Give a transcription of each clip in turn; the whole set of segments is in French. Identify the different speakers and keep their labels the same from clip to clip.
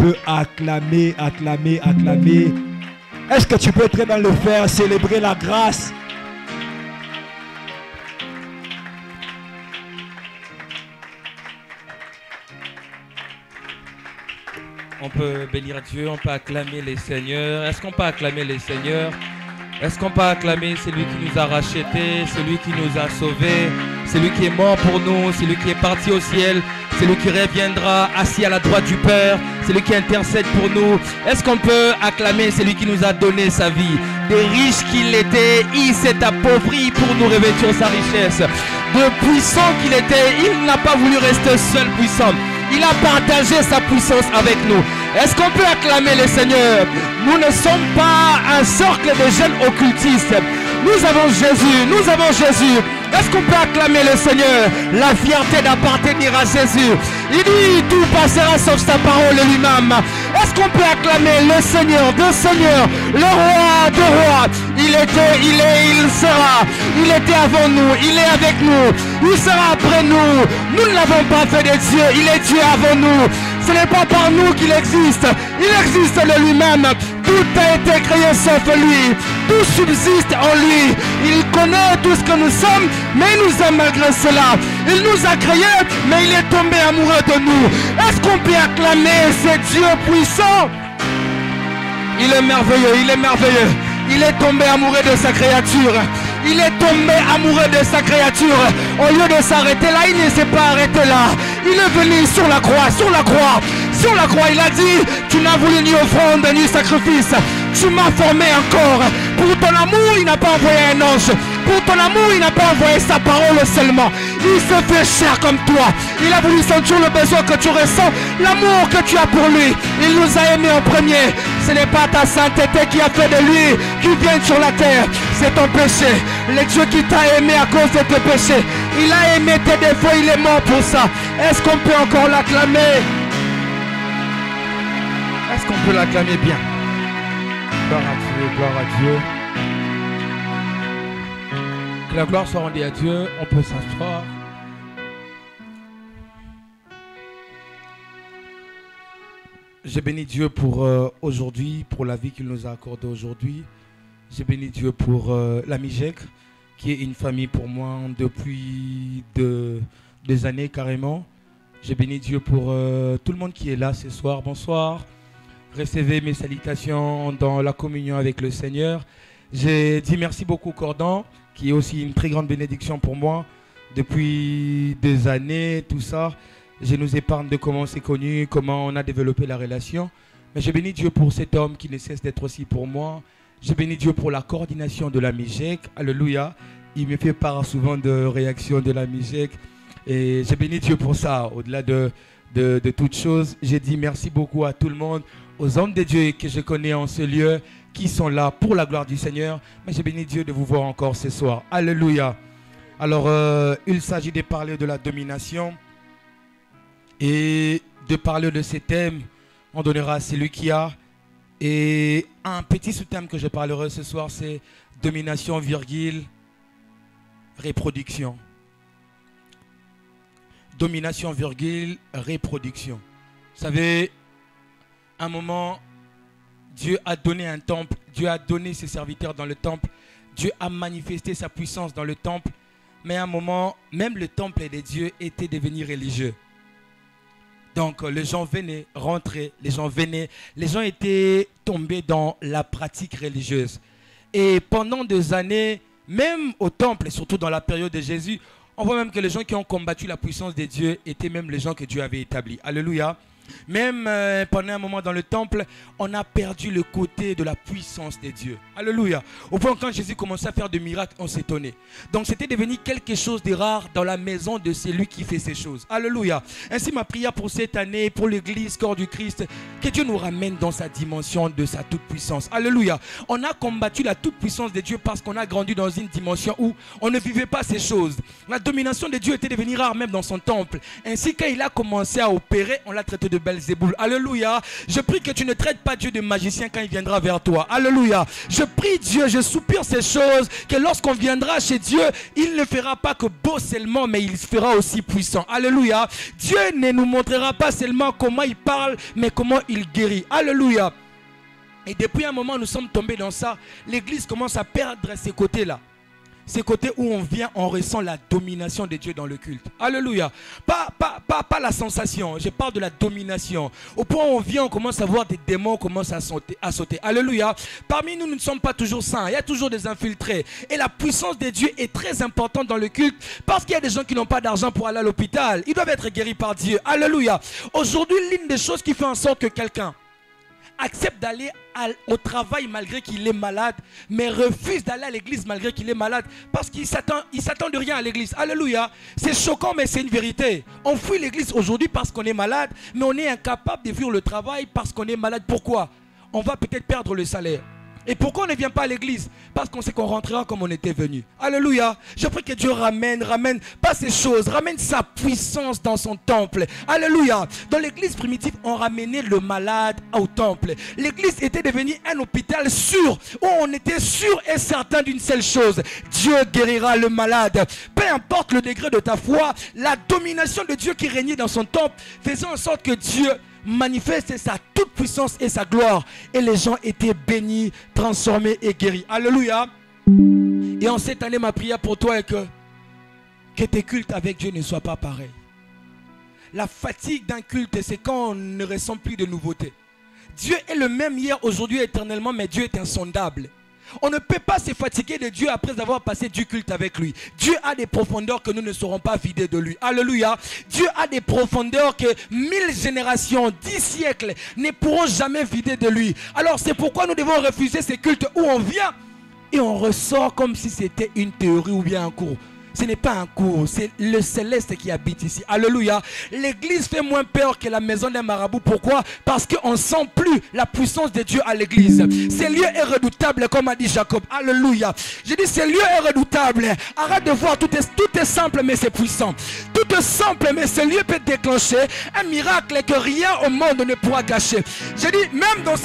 Speaker 1: peux acclamer, acclamer, acclamer? Est-ce que tu peux très bien le faire, célébrer la grâce?
Speaker 2: On peut bénir Dieu, on peut acclamer les seigneurs. Est-ce qu'on peut acclamer les seigneurs? Est-ce qu'on peut acclamer celui qui nous a rachetés, celui qui nous a sauvés, celui qui est mort pour nous, celui qui est parti au ciel, celui qui reviendra assis à la droite du Père, celui qui intercède pour nous? Est-ce qu'on peut acclamer celui qui nous a donné sa vie? Des riches qu'il était, il s'est appauvri pour nous revêtir sa richesse. De puissant qu'il était, il n'a pas voulu rester seul puissant. Il a partagé sa puissance avec nous. Est-ce qu'on peut acclamer le Seigneur? Nous ne sommes pas un cercle de jeunes occultistes. Nous avons Jésus, nous avons Jésus. Est-ce qu'on peut acclamer le Seigneur? La fierté d'appartenir à Jésus. Il dit, tout passera sauf sa parole lui-même. Est-ce qu'on peut acclamer le Seigneur de Seigneur, le Roi de Rois? Il était, il est, il sera. Il était avant nous, il est avec nous. Il sera après nous. Nous ne l'avons pas fait de Dieu, il est Dieu avant nous. Ce n'est pas par nous qu'il existe, il existe de lui-même. Tout a été créé sauf lui. Tout subsiste en lui. Il connaît tout ce que nous sommes, mais il nous aime malgré cela. Il nous a créés, mais il est tombé amoureux de nous. Est-ce qu'on peut acclamer ce Dieu puissant? Il est merveilleux, il est merveilleux. Il est tombé amoureux de sa créature. Il est tombé amoureux de sa créature. Au lieu de s'arrêter là, il ne s'est pas arrêté là. Il est venu sur la croix, sur la croix. Sur la croix, il a dit, tu n'as voulu ni offrande ni sacrifice. Tu m'as formé encore. Pour ton amour, il n'a pas envoyé un ange. Pour ton amour, il n'a pas envoyé sa parole seulement. Il se fait chair comme toi. Il a voulu sentir le besoin que tu ressens, l'amour que tu as pour lui. Il nous a aimés en premier. Ce n'est pas ta sainteté qui a fait de lui qui vient sur la terre. C'est ton péché. Le Dieu qui t'a aimé à cause de tes péchés. Il a aimé tes défauts, il est mort pour ça. Est-ce qu'on peut encore l'acclamer? Est-ce qu'on peut l'acclamer bien? Gloire à Dieu, gloire à Dieu. Que la gloire soit rendue à Dieu. On peut s'asseoir. J'ai béni Dieu pour aujourd'hui, pour la vie qu'il nous a accordée aujourd'hui. J'ai béni Dieu pour la MIGEC, qui est une famille pour moi depuis des années carrément. J'ai béni Dieu pour tout le monde qui est là ce soir. Bonsoir. Recevez mes salutations dans la communion avec le Seigneur. J'ai dit merci beaucoup Cordon, qui est aussi une très grande bénédiction pour moi. Depuis des années, tout ça, je nous épargne de comment on s'est connu, comment on a développé la relation. Mais j'ai béni Dieu pour cet homme qui ne cesse d'être aussi pour moi. J'ai béni Dieu pour la coordination de la MIGEC. Alléluia. Il me fait part souvent de réactions de la MIGEC. Et j'ai béni Dieu pour ça. Au-delà de toutes choses, j'ai dit merci beaucoup à tout le monde, aux hommes de Dieu que je connais en ce lieu, qui sont là pour la gloire du Seigneur. Mais j'ai béni Dieu de vous voir encore ce soir. Alléluia. Alors, il s'agit de parler de la domination et de parler de ces thèmes. On donnera à celui qui a. Et un petit sous-thème que je parlerai ce soir, c'est domination, virgule, reproduction. Domination, virgule, reproduction. Vous savez, à un moment, Dieu a donné un temple, Dieu a donné ses serviteurs dans le temple, Dieu a manifesté sa puissance dans le temple, mais à un moment, même le temple des dieux était devenu religieux. Donc les gens venaient, rentraient, les gens venaient, les gens étaient tombés dans la pratique religieuse. Et pendant des années, même au temple, et surtout dans la période de Jésus, on voit même que les gens qui ont combattu la puissance de Dieu étaient même les gens que Dieu avait établis. Alléluia. Même pendant un moment dans le temple, on a perdu le côté de la puissance de Dieu. Alléluia. Au point quand Jésus commençait à faire des miracles, on s'étonnait. Donc c'était devenu quelque chose de rare dans la maison de celui qui fait ces choses. Alléluia. Ainsi ma prière pour cette année, pour l'église, corps du Christ, que Dieu nous ramène dans sa dimension de sa toute puissance. Alléluia. On a combattu la toute puissance de Dieu parce qu'on a grandi dans une dimension où on ne vivait pas ces choses. La domination de Dieu était devenue rare même dans son temple. Ainsi quand il a commencé à opérer, on l'a traité de
Speaker 1: Belzéboul. Alléluia. Je prie que tu ne traites pas Dieu de magicien quand il viendra vers toi. Alléluia. Je prie Dieu, je soupire ces choses, que lorsqu'on viendra chez Dieu, il ne fera pas que beau seulement, mais il fera aussi puissant. Alléluia. Dieu ne nous montrera pas seulement comment il parle, mais comment il guérit. Alléluia. Et depuis un moment, nous sommes tombés dans ça. L'église commence à perdre ces côtés-là. Ces côtés où on vient, on ressent la domination de Dieu dans le culte. Alléluia. Pas la sensation, je parle de la domination. Au point où on vient, on commence à voir des démons commencent à sauter. Alléluia. Parmi nous, nous ne sommes pas toujours saints. Il y a toujours des infiltrés. Et la puissance de Dieu est très importante dans le culte parce qu'il y a des gens qui n'ont pas d'argent pour aller à l'hôpital. Ils doivent être guéris par Dieu. Alléluia. Aujourd'hui, l'une des choses qui fait en sorte que quelqu'un accepte d'aller au travail malgré qu'il est malade, mais refuse d'aller à l'église malgré qu'il est malade, parce qu'il s'attend de rien à l'église. Alléluia. C'est choquant, mais c'est une vérité. On fuit l'église aujourd'hui parce qu'on est malade, mais on est incapable de fuir le travail parce qu'on est malade. Pourquoi? On va peut-être perdre le salaire. Et pourquoi on ne vient pas à l'église? Parce qu'on sait qu'on rentrera comme on était venu. Alléluia. Je prie que Dieu ramène pas ces choses, ramène sa puissance dans son temple. Alléluia. Dans l'église primitive, on ramenait le malade au temple. L'église était devenue un hôpital sûr, où on était sûr et certain d'une seule chose: Dieu guérira le malade. Peu importe le degré de ta foi, la domination de Dieu qui régnait dans son temple faisait en sorte que Dieu manifeste sa toute puissance et sa gloire, et les gens étaient bénis, transformés et guéris. Alléluia. Et en cette année, ma prière pour toi est que tes cultes avec Dieu ne soient pas pareils. La fatigue d'un culte, c'est quand on ne ressent plus de nouveautés. Dieu est le même hier, aujourd'hui, éternellement, mais Dieu est insondable. On ne peut pas se fatiguer de Dieu après avoir passé du culte avec lui. Dieu a des profondeurs que nous ne saurons pas vider de lui. Alléluia. Dieu a des profondeurs que 1000 générations, 10 siècles ne pourront jamais vider de lui. Alors c'est pourquoi nous devons refuser ces cultes où on vient et on ressort comme si c'était une théorie ou bien un cours. Ce n'est pas un cours, c'est le céleste qui habite ici. Alléluia. L'église fait moins peur que la maison d'un marabout. Pourquoi? Parce qu'on ne sent plus la puissance de Dieu à l'église. Ce lieu est redoutable, comme a dit Jacob. Alléluia. Je dis, ce lieu est redoutable. Arrête de voir, tout est simple, mais c'est puissant. Tout est simple, mais ce lieu peut déclencher un miracle que rien au monde ne pourra gâcher. Je dis, même dans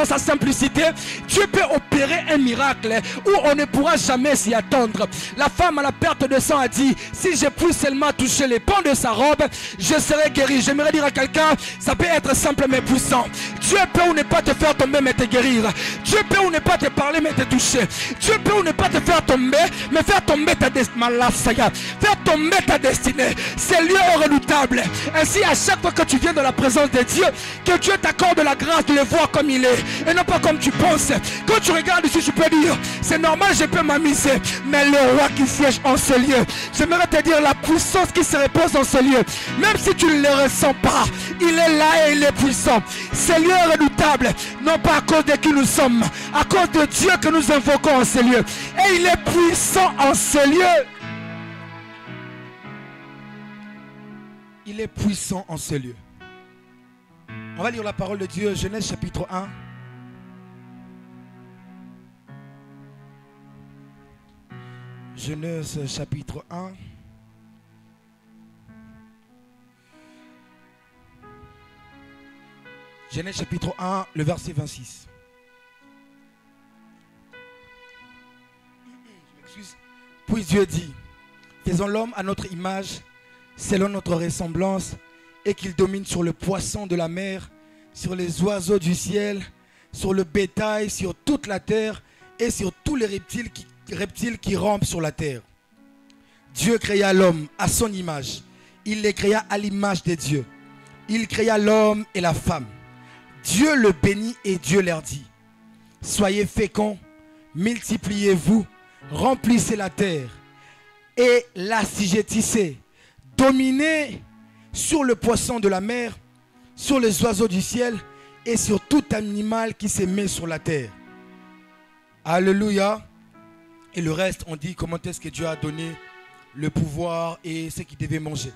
Speaker 1: sa simplicité, Dieu peut opérer un miracle où on ne pourra jamais s'y attendre. La femme à la perte de sang a dit: si je puis seulement toucher les pans de sa robe, je serai guéri. J'aimerais dire à quelqu'un, ça peut être simple mais puissant. Dieu peut ou ne pas te faire tomber mais te guérir. Dieu peut ou ne pas te parler mais te toucher. Dieu peut ou ne pas te faire tomber mais faire tomber ta destinée. Faire tomber ta destinée. C'est lieu redoutable. Ainsi, à chaque fois que tu viens dans la présence de Dieu, que Dieu t'accorde la grâce de le voir comme il est et non pas comme tu penses. Quand tu regardes ici, tu peux dire: c'est normal, je peux m'amuser, mais le roi qui siège en ce lieu, j'aimerais te dire la puissance qui se repose dans ce lieu, même si tu ne le ressens pas, il est là et il est puissant. Ce lieu est redoutable, non pas à cause de qui nous sommes, à cause de Dieu que nous invoquons en ce lieu, et il est puissant en ce lieu. Il est puissant en ce lieu. On va lire la parole de Dieu, Genèse chapitre 1. Genèse chapitre 1. Genèse chapitre 1, le verset 26. Je m'excuse. Puis Dieu dit: faisons l'homme à notre image, selon notre ressemblance, et qu'il domine sur le poisson de la mer, sur les oiseaux du ciel, sur le bétail, sur toute la terre, et sur tous les reptiles qui rampent sur la terre. Dieu créa l'homme à son image. Il les créa à l'image de Dieu. Il créa l'homme et la femme. Dieu le bénit et Dieu leur dit: soyez féconds, multipliez-vous, remplissez la terre et l'assujettissez. Dominez sur le poisson de la mer, sur les oiseaux du ciel et sur tout animal qui se met sur la terre. Alléluia. Et le reste, on dit comment est-ce que Dieu a donné le pouvoir et ce qu'il devait manger.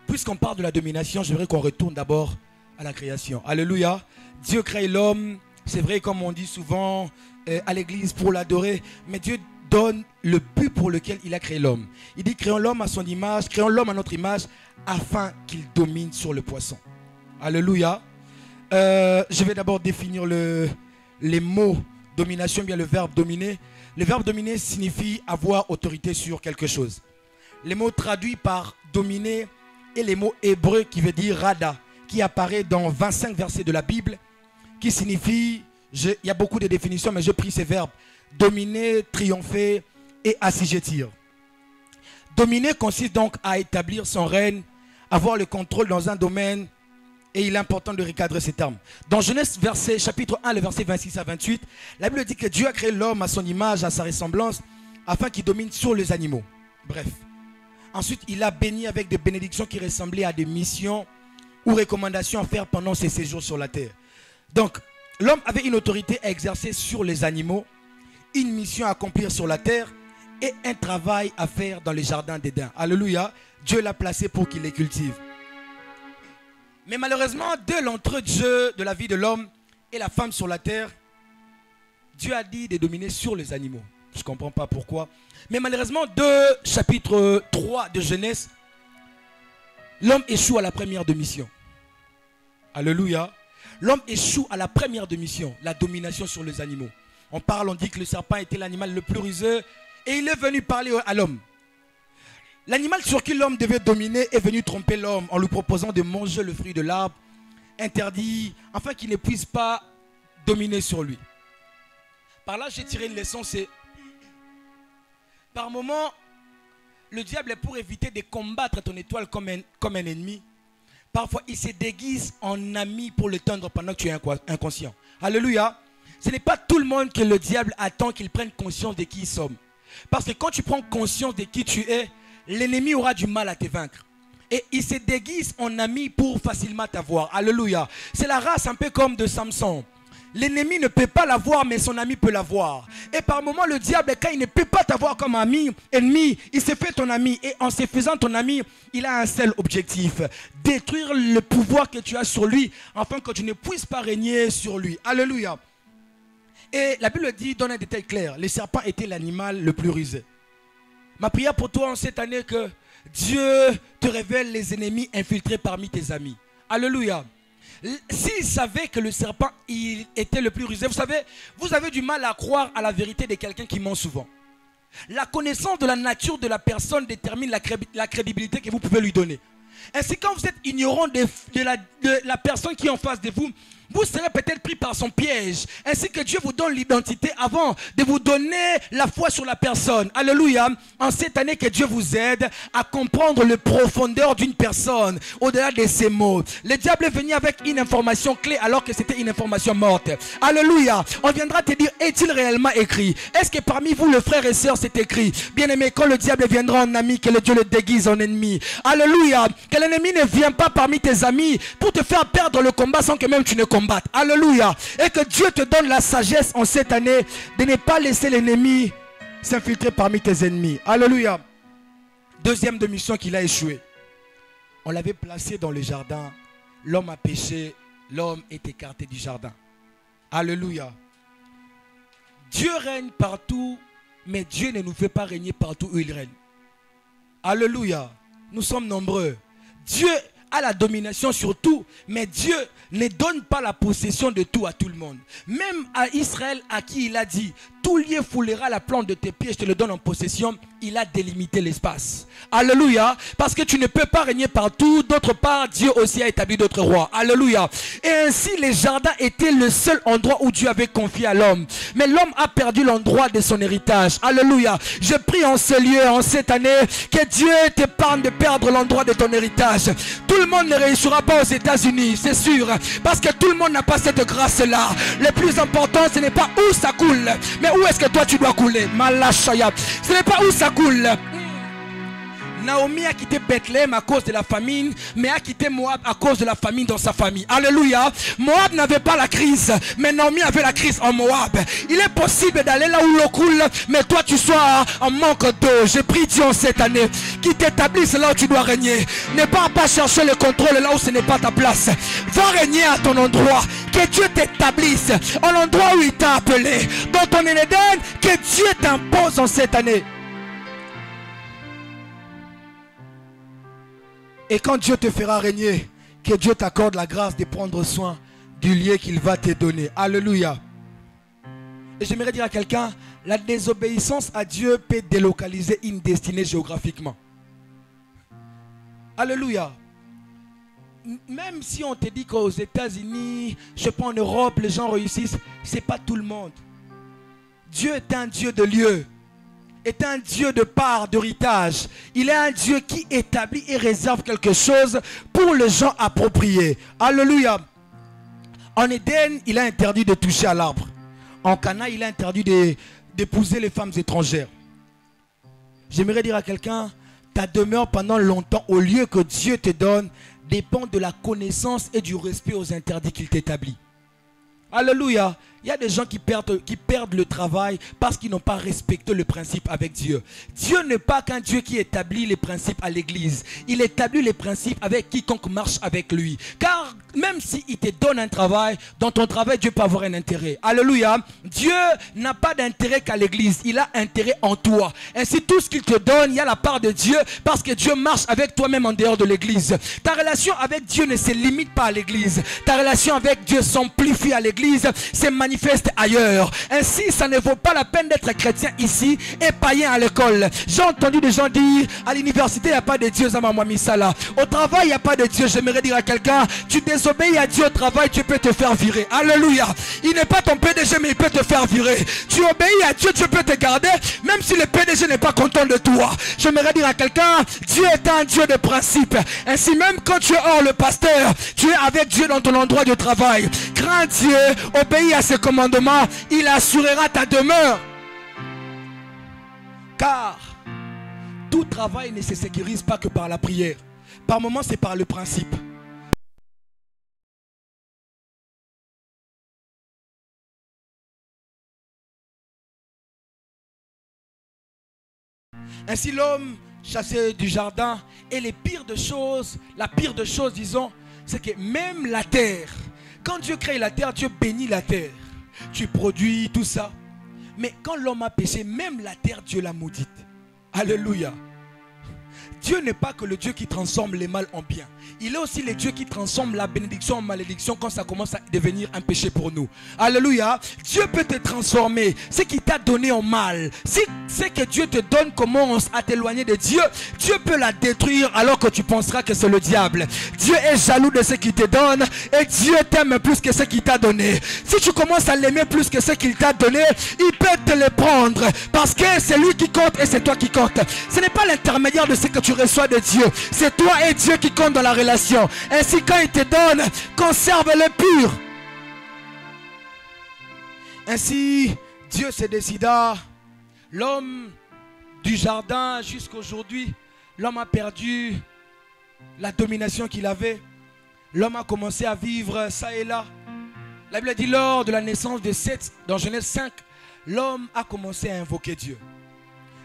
Speaker 1: Puisqu'on parle de la domination, j'aimerais qu'on retourne d'abord à la création. Alléluia. Dieu crée l'homme, c'est vrai comme on dit souvent à l'église pour l'adorer, mais Dieu donne le but pour lequel il a créé l'homme. Il dit: créons l'homme à son image, créons l'homme à notre image, afin qu'il domine sur le poisson. Alléluia. Je vais d'abord définir les mots domination, bien le verbe dominer. Le verbe dominer signifie avoir autorité sur quelque chose. Les mots traduits par dominer est les mots hébreux qui veut dire rada, qui apparaît dans 25 versets de la Bible, qui signifie, il y a beaucoup de définitions, mais je prie ces verbes: dominer, triompher et assujettir. Dominer consiste donc à établir son règne, avoir le contrôle dans un domaine, et il est important de recadrer ces termes. Dans Genèse chapitre 1, le verset 26 à 28, la Bible dit que Dieu a créé l'homme à son image, à sa ressemblance, afin qu'il domine sur les animaux. Bref. Ensuite, il a béni avec des bénédictions qui ressemblaient à des missions ou recommandations à faire pendant ses séjours sur la terre. Donc, l'homme avait une autorité à exercer sur les animaux, une mission à accomplir sur la terre et un travail à faire dans les jardins d'Éden. Alléluia. Dieu l'a placé pour qu'il les cultive. Mais malheureusement, dès l'entre-deux de la vie de l'homme et la femme sur la terre, Dieu a dit de dominer sur les animaux. Je ne comprends pas pourquoi. Mais malheureusement, chapitre 3 de Genèse, l'homme échoue à la première de mission. Alléluia. L'homme échoue à la première de mission, la domination sur les animaux. On dit que le serpent était l'animal le plus rusé et il est venu parler à l'homme. L'animal sur qui l'homme devait dominer est venu tromper l'homme en lui proposant de manger le fruit de l'arbre interdit, afin qu'il ne puisse pas dominer sur lui. Par là, j'ai tiré une leçon, c'est par moment, le diable est pour éviter de combattre ton étoile comme un ennemi. Parfois, il se déguise en ami pour le tendre pendant que tu es inconscient. Alléluia. Ce n'est pas tout le monde que le diable attend qu'il prenne conscience de qui ils sont. Parce que quand tu prends conscience de qui tu es, l'ennemi aura du mal à te vaincre. Et il se déguise en ami pour facilement t'avoir. Alléluia. C'est la race un peu comme de Samson. L'ennemi ne peut pas l'avoir, mais son ami peut l'avoir. Et par moments, le diable, quand il ne peut pas t'avoir comme ennemi, il se fait ton ami. Et en se faisant ton ami, il a un seul objectif: détruire le pouvoir que tu as sur lui, afin que tu ne puisses pas régner sur lui. Alléluia. Et la Bible dit, donne un détail clair: le serpent était l'animal le plus rusé. Ma prière pour toi en cette année, que Dieu te révèle les ennemis infiltrés parmi tes amis. Alléluia. S'il savait que le serpent il était le plus rusé, vous savez, vous avez du mal à croire à la vérité de quelqu'un qui ment souvent. La connaissance de la nature de la personne détermine la crédibilité que vous pouvez lui donner. Ainsi, quand vous êtes ignorant de la personne qui est en face de vous, vous serez peut-être pris par son piège. Ainsi que Dieu vous donne l'identité avant de vous donner la foi sur la personne. Alléluia. En cette année, que Dieu vous aide à comprendre le profondeur d'une personne au-delà de ses mots. Le diable est venu avec une information clé alors que c'était une information morte. Alléluia. On viendra te dire, est-il réellement écrit? Est-ce que parmi vous, le frère et sœur, c'est écrit? Bien aimé, quand le diable viendra en ami, que le Dieu le déguise en ennemi. Alléluia. Que l'ennemi ne vienne pas parmi tes amis pour te faire perdre le combat sans que même tu ne combattes. Alléluia. Et que Dieu te donne la sagesse en cette année de ne pas laisser l'ennemi s'infiltrer parmi tes ennemis. Alléluia. Deuxième de mission qu'il a échoué. On l'avait placé dans le jardin. L'homme a péché. L'homme est écarté du jardin. Alléluia. Dieu règne partout, mais Dieu ne nous fait pas régner partout où il règne. Alléluia. Nous sommes nombreux. Dieu a la domination sur tout, mais Dieu ne donne pas la possession de tout à tout le monde. Même à Israël, à qui il a dit, tout lieu foulera la plante de tes pieds, je te le donne en possession, il a délimité l'espace. Alléluia. Parce que tu ne peux pas régner partout. D'autre part, Dieu aussi a établi d'autres rois. Alléluia. Et ainsi, les jardins étaient le seul endroit où Dieu avait confié à l'homme. Mais l'homme a perdu l'endroit de son héritage. Alléluia. Je prie en ce lieu, en cette année, que Dieu t'épargne de perdre l'endroit de ton héritage. Tout le monde ne réussira pas aux États-Unis, c'est sûr. Parce que tout le monde n'a pas cette grâce-là. Le plus important, ce n'est pas où ça coule, mais où est-ce que toi tu dois couler. Malachaya. Ce n'est pas où ça coule. Naomi a quitté Bethléem à cause de la famine, mais a quitté Moab à cause de la famine dans sa famille. Alléluia. Moab n'avait pas la crise, mais Naomi avait la crise en Moab. Il est possible d'aller là où l'eau coule, mais toi tu sois en manque d'eau. Je prie Dieu en cette année qui t'établisse là où tu dois régner. Ne pars pas chercher le contrôle là où ce n'est pas ta place. Va régner à ton endroit. Que Dieu t'établisse en l'endroit où il t'a appelé. Dans ton Éden, que Dieu t'impose en cette année. Et quand Dieu te fera régner, Que Dieu t'accorde la grâce de prendre soin du lieu qu'il va te donner. Alléluia. Et j'aimerais dire à quelqu'un, la désobéissance à Dieu peut délocaliser une destinée géographiquement. Alléluia. Même si on te dit qu'aux États-Unis, je sais pas, en Europe, les gens réussissent, ce n'est pas tout le monde. Dieu est un Dieu de lieu, est un Dieu de part, d'héritage. Il est un Dieu qui établit et réserve quelque chose pour les gens appropriés. Alléluia. En Éden, il a interdit de toucher à l'arbre. En Cana, il a interdit d'épouser les femmes étrangères. J'aimerais dire à quelqu'un, ta demeure pendant longtemps au lieu que Dieu te donne dépend de la connaissance et du respect aux interdits qu'il t'établit. Alléluia. Il y a des gens qui perdent le travail parce qu'ils n'ont pas respecté le principe avec Dieu. Dieu n'est pas qu'un Dieu qui établit les principes à l'église. Il établit les principes avec quiconque marche avec lui. Car même s'il te donne un travail, dans ton travail, Dieu peut avoir un intérêt. Alléluia. Dieu n'a pas d'intérêt qu'à l'église. Il a intérêt en toi. Ainsi, tout ce qu'il te donne, il y a la part de Dieu parce que Dieu marche avec toi-même en dehors de l'église. Ta relation avec Dieu ne se limite pas à l'église. Ta relation avec Dieu s'amplifie à l'église. C'est manifeste ailleurs. Ainsi, ça ne vaut pas la peine d'être chrétien ici et païen à l'école. J'ai entendu des gens dire à l'université, il n'y a pas de Dieu, Zamamouamisala. Au travail, il n'y a pas de Dieu. J'aimerais dire à quelqu'un, tu désobéis à Dieu au travail, tu peux te faire virer. Alléluia. Il n'est pas ton PDG, mais il peut te faire virer. Tu obéis à Dieu, Dieu peut te garder, même si le PDG n'est pas content de toi. J'aimerais dire à quelqu'un, Dieu est un Dieu de principe. Ainsi, même quand tu es hors le pasteur, tu es avec Dieu dans ton endroit de travail. Crains Dieu, obéis à ses commandements, il assurera ta demeure. Car tout travail ne se sécurise pas que par la prière. Par moments, c'est par le principe. Ainsi l'homme chassé du jardin, et la pire de choses, disons, c'est que même la terre, quand Dieu crée la terre, Dieu bénit la terre. Tu produis tout ça. Mais quand l'homme a péché, même la terre, Dieu l'a maudite. Alléluia. Dieu n'est pas que le Dieu qui transforme les mal en bien. Il est aussi le Dieu qui transforme la bénédiction en malédiction quand ça commence à devenir un péché pour nous. Alléluia. Dieu peut te transformer. Ce qui t'a donné en mal, si c'est que Dieu te donne commence à t'éloigner de Dieu, Dieu peut la détruire alors que tu penseras que c'est le diable. Dieu est jaloux de ce qu'il te donne et Dieu t'aime plus que ce qu'il t'a donné. Si tu commences à l'aimer plus que ce qu'il t'a donné, il peut te le prendre parce que c'est lui qui compte et c'est toi qui compte. Ce n'est pas l'intermédiaire de ce que tu reçois de Dieu. C'est toi et Dieu qui compte dans la relation. Ainsi, quand il te donne, conserve-le pur. Ainsi, Dieu se décida. L'homme du jardin jusqu'à aujourd'hui, l'homme a perdu la domination qu'il avait. L'homme a commencé à vivre ça et là. La Bible dit lors de la naissance de Seth, dans Genèse 5, l'homme a commencé à invoquer Dieu.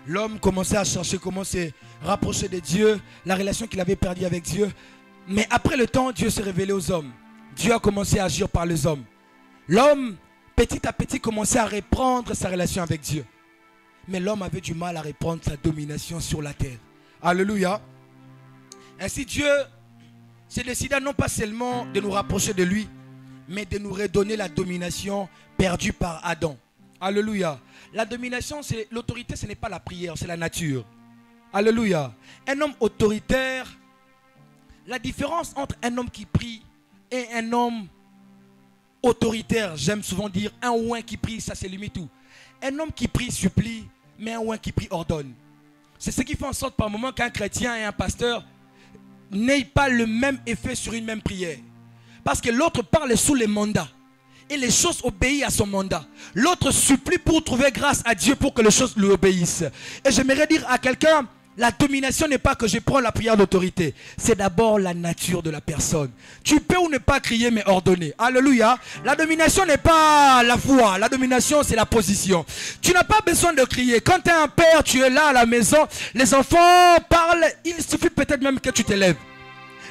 Speaker 1: L'homme commençait à chercher comment se rapprocher de Dieu, la relation qu'il avait perdue avec Dieu. Mais après le temps, Dieu s'est révélé aux hommes. Dieu a commencé à agir par les hommes. L'homme, petit à petit, commençait à reprendre sa relation avec Dieu. Mais l'homme avait du mal à reprendre sa domination sur la terre. Alléluia. Ainsi, Dieu s'est décidé non pas seulement de nous rapprocher de lui, mais de nous redonner la domination perdue par Adam. Alléluia. La domination, c'est l'autorité, ce n'est pas la prière, c'est la nature. Alléluia. Un homme autoritaire, la différence entre un homme qui prie et un homme autoritaire, j'aime souvent dire un ouin qui prie, ça c'est limite tout. Un homme qui prie supplie, mais un ouin qui prie ordonne. C'est ce qui fait en sorte par moment qu'un chrétien et un pasteur n'aient pas le même effet sur une même prière. Parce que l'autre parle sous les mandats. Et les choses obéissent à son mandat. L'autre supplie pour trouver grâce à Dieu pour que les choses lui obéissent. Et j'aimerais dire à quelqu'un, la domination n'est pas que je prends la prière d'autorité. C'est d'abord la nature de la personne. Tu peux ou ne pas crier mais ordonner. Alléluia. La domination n'est pas la foi. La domination c'est la position. Tu n'as pas besoin de crier. Quand tu es un père, tu es là à la maison. Les enfants parlent. Il suffit peut-être même que tu te lèves.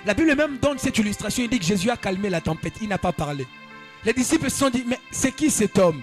Speaker 1: La Bible même donne cette illustration. Il dit que Jésus a calmé la tempête. Il n'a pas parlé. Les disciples se sont dit, mais c'est qui cet homme?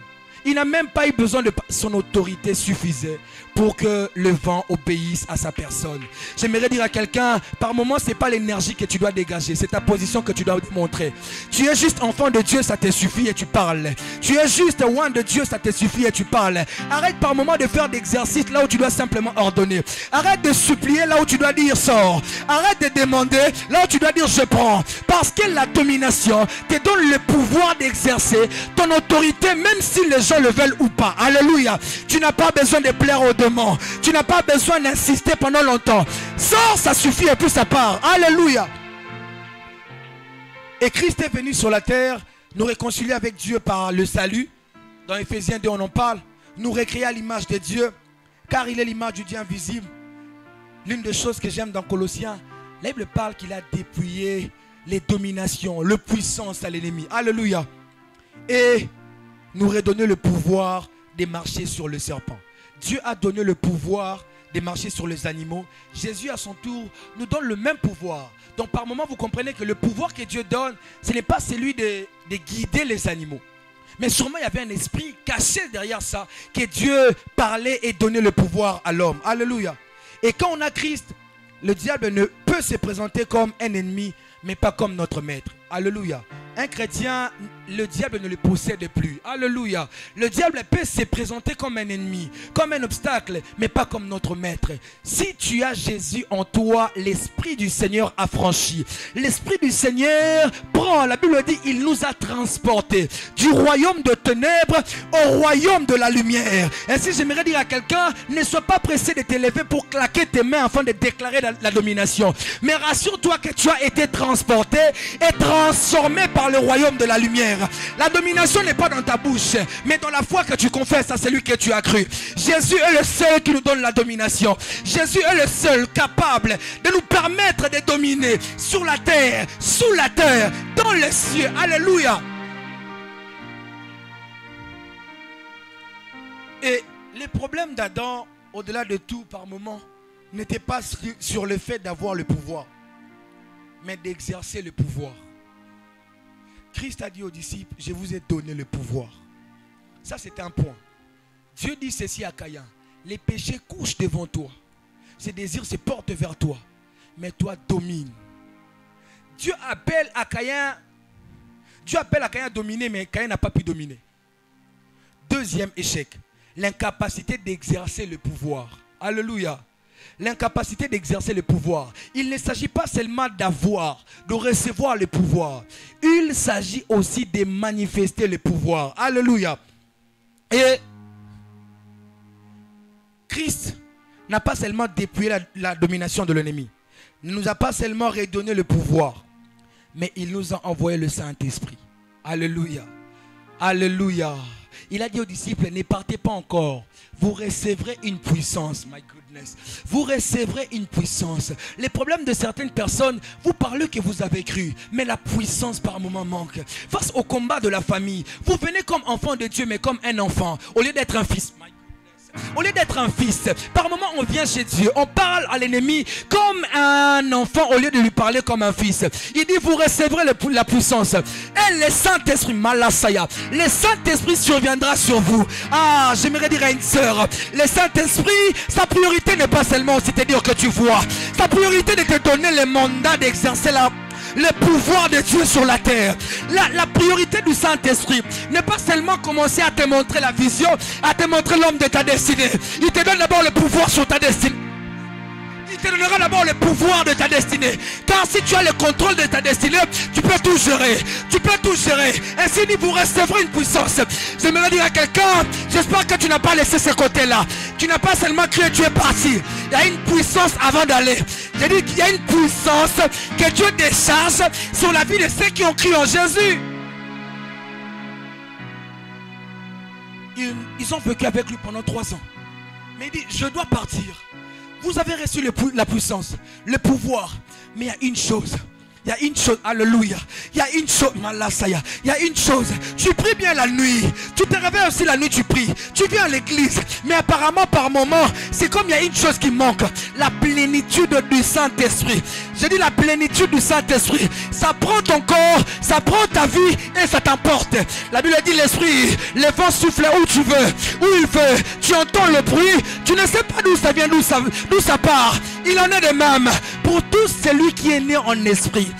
Speaker 1: Il n'a même pas eu besoin de... Son autorité suffisait pour que le vent obéisse à sa personne. J'aimerais dire à quelqu'un, par moment, ce n'est pas l'énergie que tu dois dégager, c'est ta position que tu dois montrer. Tu es juste enfant de Dieu, ça te suffit et tu parles. Tu es juste oint de Dieu, ça te suffit et tu parles. Arrête par moment de faire d'exercice là où tu dois simplement ordonner. Arrête de supplier là où tu dois dire sors. Arrête de demander là où tu dois dire je prends. Parce que la domination te donne le pouvoir d'exercer ton autorité, même si les gens le veulent ou pas. Alléluia. Tu n'as pas besoin de plaire aux démons. Tu n'as pas besoin d'insister pendant longtemps. Sors, ça suffit et puis ça part. Alléluia. Et Christ est venu sur la terre nous réconcilier avec Dieu par le salut. Dans Ephésiens 2 on en parle. Nous recréer à l'image de Dieu, car il est l'image du Dieu invisible. L'une des choses que j'aime dans Colossiens, la Bible parle qu'il a dépouillé les dominations, le puissance à l'ennemi. Alléluia. Et nous redonner le pouvoir de marcher sur le serpent. Dieu a donné le pouvoir de marcher sur les animaux. Jésus à son tour nous donne le même pouvoir. Donc par moment vous comprenez que le pouvoir que Dieu donne, ce n'est pas celui de guider les animaux. Mais sûrement il y avait un esprit caché derrière ça, que Dieu parlait et donnait le pouvoir à l'homme. Alléluia. Et quand on a Christ, le diable ne peut se présenter comme un ennemi, mais pas comme notre maître. Alléluia. Un chrétien, le diable ne le possède plus. Alléluia. Le diable peut se présenter comme un ennemi, comme un obstacle, mais pas comme notre maître. Si tu as Jésus en toi, l'Esprit du Seigneur a franchi. L'Esprit du Seigneur prend, la Bible dit, il nous a transportés du royaume de ténèbres au royaume de la lumière. Ainsi, j'aimerais dire à quelqu'un, ne sois pas pressé de t'élever pour claquer tes mains afin de déclarer la domination. Mais rassure-toi que tu as été transporté et transformé par le royaume de la lumière. La domination n'est pas dans ta bouche, mais dans la foi que tu confesses à celui que tu as cru. Jésus est le seul qui nous donne la domination. Jésus est le seul capable de nous permettre de dominer sur la terre, sous la terre, dans les cieux. Alléluia. Et les problèmes d'Adam, au-delà de tout, par moment, n'étaient pas sur le fait d'avoir le pouvoir, mais d'exercer le pouvoir. Christ a dit aux disciples, je vous ai donné le pouvoir. Ça c'est un point. Dieu dit ceci à Caïn, les péchés couchent devant toi. Ses désirs se portent vers toi. Mais toi domine. Dieu appelle à Caïn à dominer, mais Caïn n'a pas pu dominer. Deuxième échec, l'incapacité d'exercer le pouvoir. Alléluia. L'incapacité d'exercer le pouvoir. Il ne s'agit pas seulement d'avoir, de recevoir le pouvoir. Il s'agit aussi de manifester le pouvoir. Alléluia. Et Christ n'a pas seulement dépouillé la domination de l'ennemi. Il ne nous a pas seulement redonné le pouvoir, mais il nous a envoyé le Saint-Esprit. Alléluia. Alléluia. Il a dit aux disciples, ne partez pas encore. Vous recevrez une puissance. My goodness. Vous recevrez une puissance. Les problèmes de certaines personnes, vous parlez que vous avez cru, mais la puissance par moment manque. Face au combat de la famille, vous venez comme enfant de Dieu, mais comme un enfant, au lieu d'être un fils. Au lieu d'être un fils, par moment on vient chez Dieu, on parle à l'ennemi comme un enfant au lieu de lui parler comme un fils. Il dit vous recevrez la puissance. Et le Saint-Esprit, Malasaya, le Saint-Esprit surviendra sur vous. Ah, j'aimerais dire à une sœur, le Saint-Esprit, sa priorité n'est pas seulement c'est-à-dire que tu vois. Sa priorité de te donner le mandat d'exercer le pouvoir de Dieu sur la terre. La priorité du Saint-Esprit n'est pas seulement commencer à te montrer la vision, à te montrer l'homme de ta destinée. Il te donne d'abord le pouvoir sur ta destinée. Il te donnera d'abord le pouvoir de ta destinée. Car si tu as le contrôle de ta destinée, tu peux tout gérer. Tu peux tout gérer. Ainsi dit, vous recevrez une puissance. J'aimerais dire à quelqu'un, j'espère que tu n'as pas laissé ce côté-là. Tu n'as pas seulement cru, tu es parti. Il y a une puissance avant d'aller. J'ai dit qu'il y a une puissance que Dieu décharge sur la vie de ceux qui ont cru en Jésus. Ils ont vécu avec lui pendant 3 ans. Mais il dit, je dois partir. Vous avez reçu la puissance, le pouvoir. Mais il y a une chose. Il y a une chose, alléluia. Il y a une chose, Malasaya. Il y a une chose. Tu pries bien la nuit. Tu te réveilles aussi la nuit, tu pries. Tu viens à l'église. Mais apparemment, par moment, c'est comme il y a une chose qui manque. La plénitude du Saint-Esprit. Je dis la plénitude du Saint-Esprit. Ça prend ton corps, ça prend ta vie et ça t'emporte. La Bible dit l'Esprit, les vents soufflent où tu veux, où il veut. Tu entends le bruit, tu ne sais pas d'où ça vient, d'où ça part. Il en est de même pour tout celui qui est né en esprit.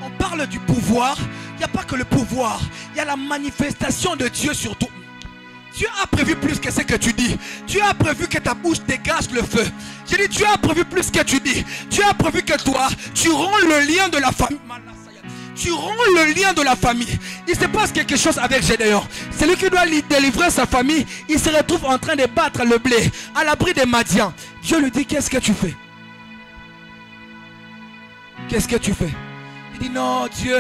Speaker 1: On parle du pouvoir. Il n'y a pas que le pouvoir, il y a la manifestation de Dieu sur tout. Dieu a prévu plus que ce que tu dis. Dieu a prévu que ta bouche dégage le feu. J'ai dit, Dieu a prévu plus que tu dis. Dieu a prévu que toi, tu rends le lien de la famille. Tu rends le lien de la famille. Il se passe quelque chose avec Gédéon. Celui qui doit délivrer sa famille, il se retrouve en train de battre le blé à l'abri des Madians. Dieu lui dit, qu'est-ce que tu fais? Qu'est-ce que tu fais? Il dit, non Dieu,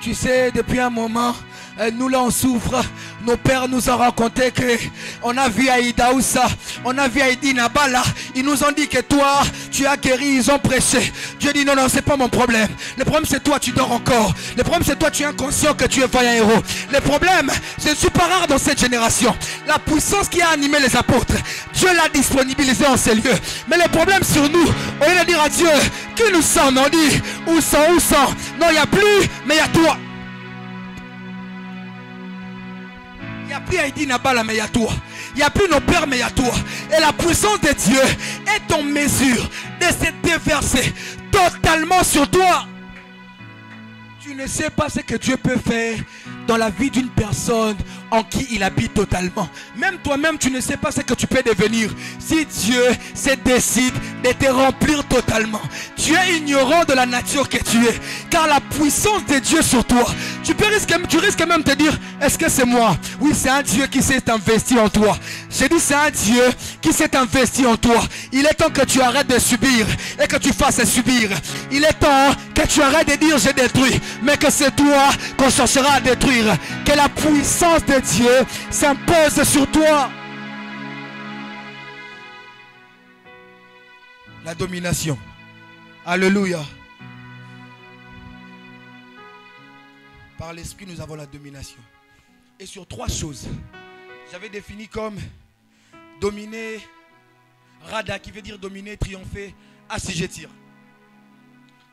Speaker 1: tu sais, depuis un moment, nous là on souffre. Nos pères nous ont raconté que on a vu à Idaoussa, on a vu à Idinabala. Ils nous ont dit que toi, tu as guéri, ils ont prêché. Dieu dit non, non, c'est pas mon problème. Le problème c'est toi, tu dors encore. Le problème c'est toi, tu es inconscient que tu es vaillant héros. Le problème, je ne suis pas rare dans cette génération. La puissance qui a animé les apôtres, Dieu l'a disponibilisée en ces lieux. Mais le problème sur nous, au lieu de dire à Dieu, qui nous sommes, on dit, où sont? Non, il n'y a plus, mais il y a toi. Il n'y a plus Haïti Nabala, mais il y a toi. Il n'y a plus nos pères, mais il y a toi. Et la puissance de Dieu est en mesure de se déverser totalement sur toi. Tu ne sais pas ce que Dieu peut faire dans la vie d'une personne en qui il habite totalement. Même toi-même, tu ne sais pas ce que tu peux devenir si Dieu se décide de te remplir totalement. Tu es ignorant de la nature que tu es, car la puissance de Dieu sur toi, tu risques même de te dire, est-ce que c'est moi? Oui, c'est un Dieu qui s'est investi en toi. J'ai dit, c'est un Dieu qui s'est investi en toi. Il est temps que tu arrêtes de subir et que tu fasses subir. Il est temps que tu arrêtes de dire, j'ai détruit, mais que c'est toi qu'on cherchera à détruire. Que la puissance de Dieu s'impose sur toi. La domination. Alléluia. Par l'esprit, nous avons la domination. Et sur trois choses. J'avais défini comme dominer, rada qui veut dire dominer, triompher, assujettir.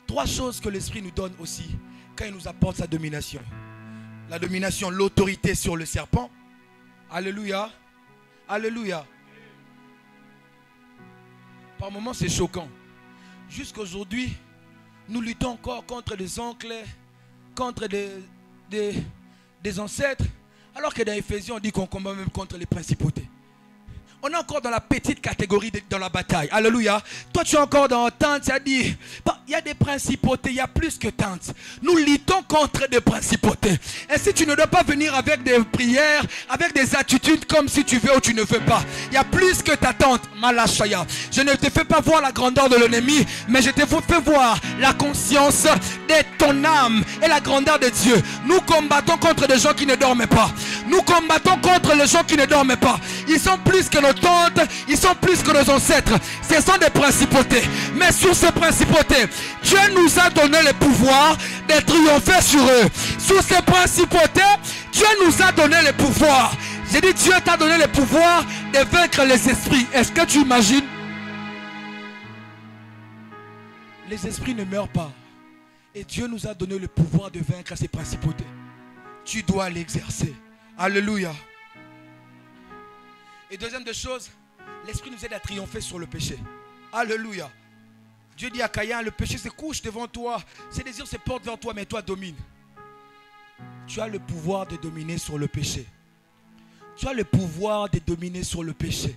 Speaker 1: Trois choses que l'esprit nous donne aussi quand il nous apporte sa domination. La domination, l'autorité sur le serpent. Alléluia. Alléluia. Par moments, c'est choquant. Jusqu'à aujourd'hui, nous luttons encore contre des oncles, contre des ancêtres. Alors que dans Éphésiens, on dit qu'on combat même contre les principautés. On est encore dans la petite catégorie dans la bataille. Alléluia. Toi, tu es encore dans tente. Ça dit, il y a des principautés, il y a plus que tente. Nous luttons contre des principautés. Et si tu ne dois pas venir avec des prières, avec des attitudes comme si tu veux ou tu ne veux pas. Il y a plus que ta tente. Malachaya. Je ne te fais pas voir la grandeur de l'ennemi, mais je te fais voir la conscience de ton âme et la grandeur de Dieu. Nous combattons contre des gens qui ne dorment pas. Nous combattons contre les gens qui ne dorment pas. Ils sont plus que nos tantes, ils sont plus que nos ancêtres. Ce sont des principautés. Mais sur ces principautés, Dieu nous a donné le pouvoir de triompher sur eux. Sur ces principautés, Dieu nous a donné le pouvoir. J'ai dit, Dieu t'a donné le pouvoir de vaincre les esprits. Est-ce que tu imagines? Les esprits ne meurent pas. Et Dieu nous a donné le pouvoir de vaincre ces principautés. Tu dois l'exercer. Alléluia. Et deuxième des choses, l'esprit nous aide à triompher sur le péché. Alléluia. Dieu dit à Caïn, le péché se couche devant toi. Ses désirs se portent vers toi, mais toi domine. Tu as le pouvoir de dominer sur le péché. Tu as le pouvoir de dominer sur le péché.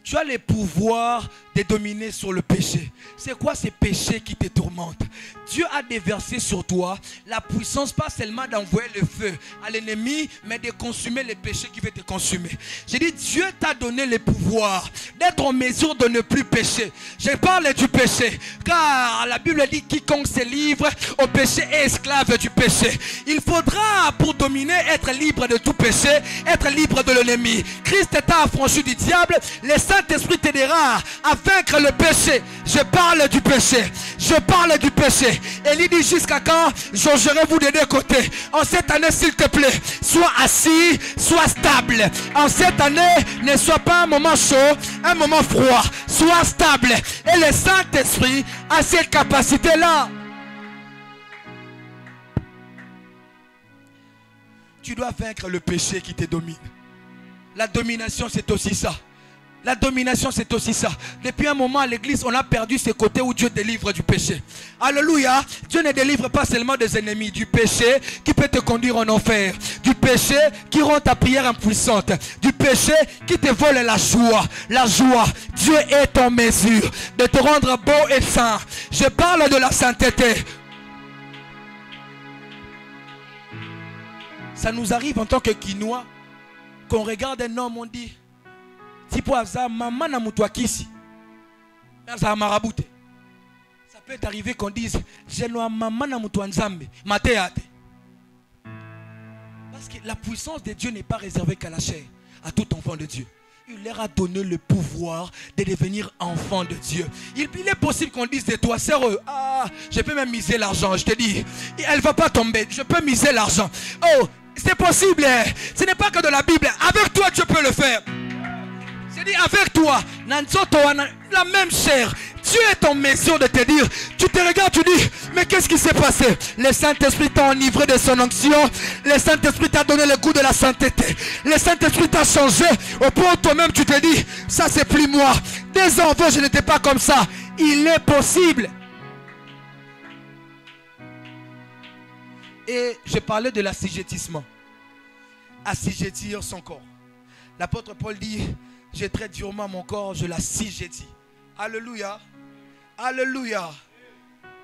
Speaker 1: Tu as le pouvoir de dominer sur le péché. C'est quoi ces péchés qui te tourmentent? Dieu a déversé sur toi la puissance, pas seulement d'envoyer le feu à l'ennemi, mais de consumer les péchés qui veulent te consumer. J'ai dit, Dieu t'a donné le pouvoir d'être en mesure de ne plus pécher. Je parle du péché, car la Bible dit quiconque se livre au péché est esclave du péché. Il faudra, pour dominer, être libre de tout péché, être libre de l'ennemi. Christ t'a affranchi du diable, le Saint-Esprit t'aidera à vaincre le péché. Je parle du péché, je parle du péché. Et il dit, jusqu'à quand j'oserai-vous des deux côtés? En cette année, s'il te plaît, sois assis, sois stable. En cette année, ne sois pas un moment chaud, un moment froid. Sois stable. Et le Saint-Esprit a cette capacité-là. Tu dois vaincre le péché qui te domine. La domination, c'est aussi ça. La domination, c'est aussi ça. Depuis un moment à l'église, on a perdu ce côté où Dieu délivre du péché. Alléluia. Dieu ne délivre pas seulement des ennemis. Du péché qui peut te conduire en enfer. Du péché qui rend ta prière impuissante. Du péché qui te vole la joie. La joie. Dieu est en mesure de te rendre beau et saint. Je parle de la sainteté. Ça nous arrive en tant que Quinois, qu'on regarde un homme, on dit, ça peut arriver qu'on dise, parce que la puissance de Dieu n'est pas réservée qu'à la chair, à tout enfant de Dieu. Il leur a donné le pouvoir de devenir enfant de Dieu. Il est possible qu'on dise de toi, sœur, je peux même miser l'argent. Je te dis, elle ne va pas tomber. Je peux miser l'argent. Oh, c'est possible. Ce n'est pas que de la Bible. Avec toi, tu peux le faire. C'est dit, avec toi, la même chair. Dieu est en mesure de te dire, tu te regardes, tu dis, mais qu'est-ce qui s'est passé? Le Saint-Esprit t'a enivré de son onction. Le Saint-Esprit t'a donné le goût de la sainteté. Le Saint-Esprit t'a changé. Au point où toi-même tu te dis, ça c'est plus moi. Des ans avant, je n'étais pas comme ça. Il est possible. Et je parlais de l'assujettissement. Assujettir son corps. L'apôtre Paul dit, je traite durement mon corps, je l'assujettis. Alléluia. Alléluia.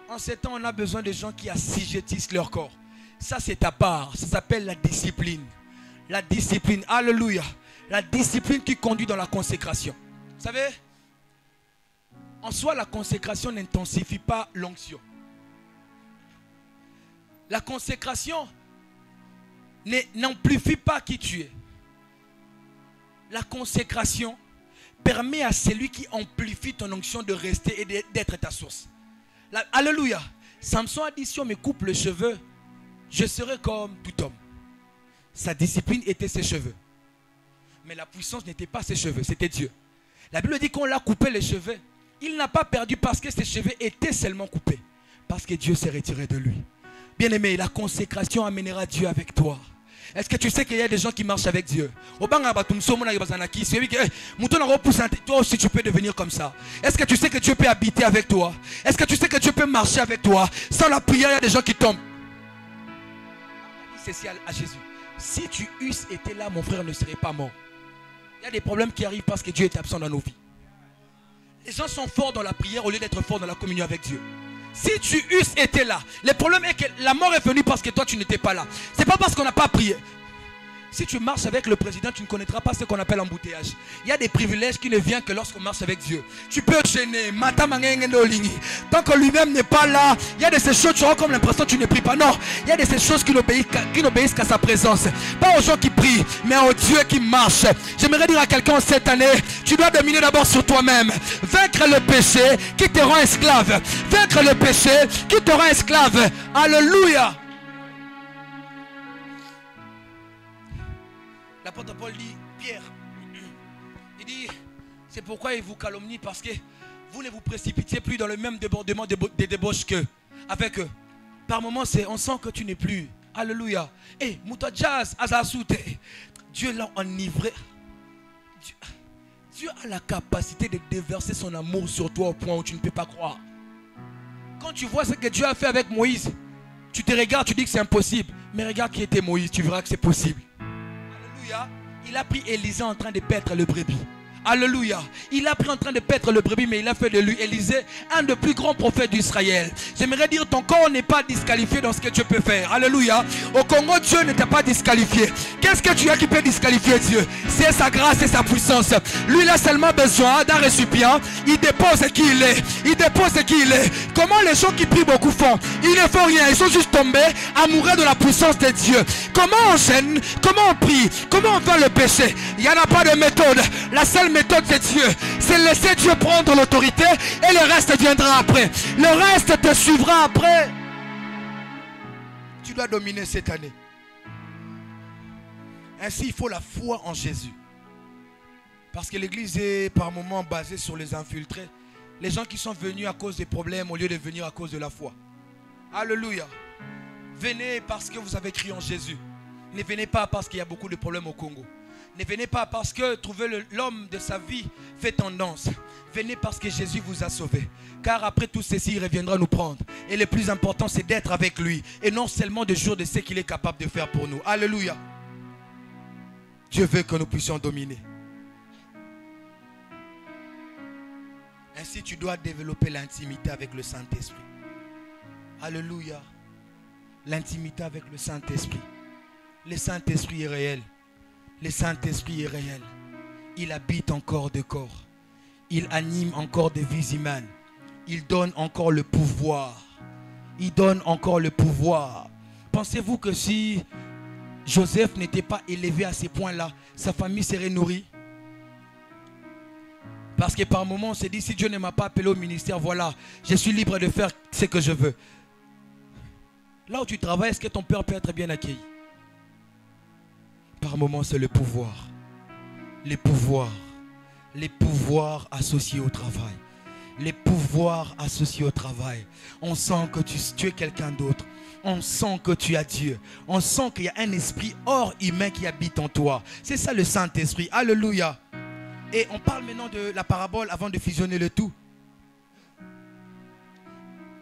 Speaker 1: En ces temps, on a besoin de gens qui assujettissent leur corps. Ça, c'est ta part. Ça s'appelle la discipline. La discipline. Alléluia. La discipline qui conduit dans la consécration. Vous savez, en soi, la consécration n'intensifie pas l'onction. La consécration n'amplifie pas qui tu es. La consécration permet à celui qui amplifie ton onction de rester et d'être ta source. Alléluia. Samson a dit, si on me coupe les cheveux, je serai comme tout homme. Sa discipline était ses cheveux. Mais la puissance n'était pas ses cheveux, c'était Dieu. La Bible dit qu'on l'a coupé les cheveux. Il n'a pas perdu parce que ses cheveux étaient seulement coupés. Parce que Dieu s'est retiré de lui. Bien-aimé, la consécration amènera Dieu avec toi. Est-ce que tu sais qu'il y a des gens qui marchent avec Dieu? Toi aussi tu peux devenir comme ça. Est-ce que tu sais que Dieu peut habiter avec toi? Est-ce que tu sais que Dieu peut marcher avec toi? Sans la prière, il y a des gens qui tombent. C'est à Jésus. Si tu eusses été là, mon frère ne serait pas mort. Il y a des problèmes qui arrivent parce que Dieu est absent dans nos vies. Les gens sont forts dans la prière au lieu d'être forts dans la communion avec Dieu. Si tu eusses été là, le problème est que la mort est venue parce que toi tu n'étais pas là. C'est pas parce qu'on n'a pas prié. Si tu marches avec le président, tu ne connaîtras pas ce qu'on appelle embouteillage. Il y a des privilèges qui ne viennent que lorsqu'on marche avec Dieu. Tu peux te gêner. Tant que lui-même n'est pas là, il y a de ces choses, tu auras comme l'impression que tu ne pries pas. Non, il y a de ces choses qui n'obéissent qu'à sa présence. Pas aux gens qui prient, mais au Dieu qui marche. J'aimerais dire à quelqu'un cette année, tu dois dominer d'abord sur toi-même. Vaincre le péché qui te rend esclave. Vaincre le péché qui te rend esclave. Alléluia. L'apôtre Paul dit, Pierre, il dit, c'est pourquoi il vous calomnie, parce que vous ne vous précipitez plus dans le même débordement des débauches qu'eux, avec eux. Par moments, on sent que tu n'es plus. Alléluia. Et Moutadjaz, Azasute, Dieu l'a enivré. Dieu a la capacité de déverser son amour sur toi au point où tu ne peux pas croire. Quand tu vois ce que Dieu a fait avec Moïse, tu te regardes, tu dis que c'est impossible. Mais regarde qui était Moïse, tu verras que c'est possible. Il a pris Élisée en train de paître le brebis. Alléluia. Il a pris en train de paître le brebis, mais il a fait de lui Élisée un des plus grands prophètes d'Israël. J'aimerais dire, ton corps n'est pas disqualifié dans ce que tu peux faire. Alléluia. Au Congo, Dieu ne t'a pas disqualifié. Qu'est-ce que tu as qui peut disqualifier Dieu? C'est sa grâce et sa puissance. Lui, il a seulement besoin d'un récipient. Il dépose qui il est. Il dépose qui il est. Comment les gens qui prient beaucoup font? Ils ne font rien. Ils sont juste tombés amoureux de la puissance de Dieu. Comment on gêne? Comment on prie? Comment on fait le péché? Il n'y en a pas de méthode. La seule méthode c'est Dieu. C'est laisser Dieu prendre l'autorité et le reste viendra après. Le reste te suivra après. Tu dois dominer cette année. Ainsi, il faut la foi en Jésus. Parce que l'église est par moments basée sur les infiltrés. Les gens qui sont venus à cause des problèmes au lieu de venir à cause de la foi. Alléluia. Venez parce que vous avez crié en Jésus. Ne venez pas parce qu'il y a beaucoup de problèmes au Congo. Ne venez pas parce que trouver l'homme de sa vie fait tendance. Venez parce que Jésus vous a sauvé. Car après tout ceci, il reviendra nous prendre. Et le plus important, c'est d'être avec lui. Et non seulement de jouir de ce qu'il est capable de faire pour nous. Alléluia. Dieu veut que nous puissions dominer. Ainsi, tu dois développer l'intimité avec le Saint-Esprit. Alléluia. L'intimité avec le Saint-Esprit. Le Saint-Esprit est réel. Le Saint-Esprit est réel. Il habite encore de corps. Il anime encore des vies humaines. Il donne encore le pouvoir. Il donne encore le pouvoir. Pensez-vous que si Joseph n'était pas élevé à ces points-là, sa famille serait nourrie? Parce que par moments on se dit, si Dieu ne m'a pas appelé au ministère, voilà, je suis libre de faire ce que je veux. Là où tu travailles, est-ce que ton père peut être bien accueilli? Par moments c'est le pouvoir. Les pouvoirs. Les pouvoirs associés au travail. Les pouvoirs associés au travail. On sent que tu es quelqu'un d'autre. On sent que tu as Dieu. On sent qu'il y a un esprit hors humain qui habite en toi. C'est ça le Saint-Esprit. Alléluia. Et on parle maintenant de la parabole avant de fusionner le tout.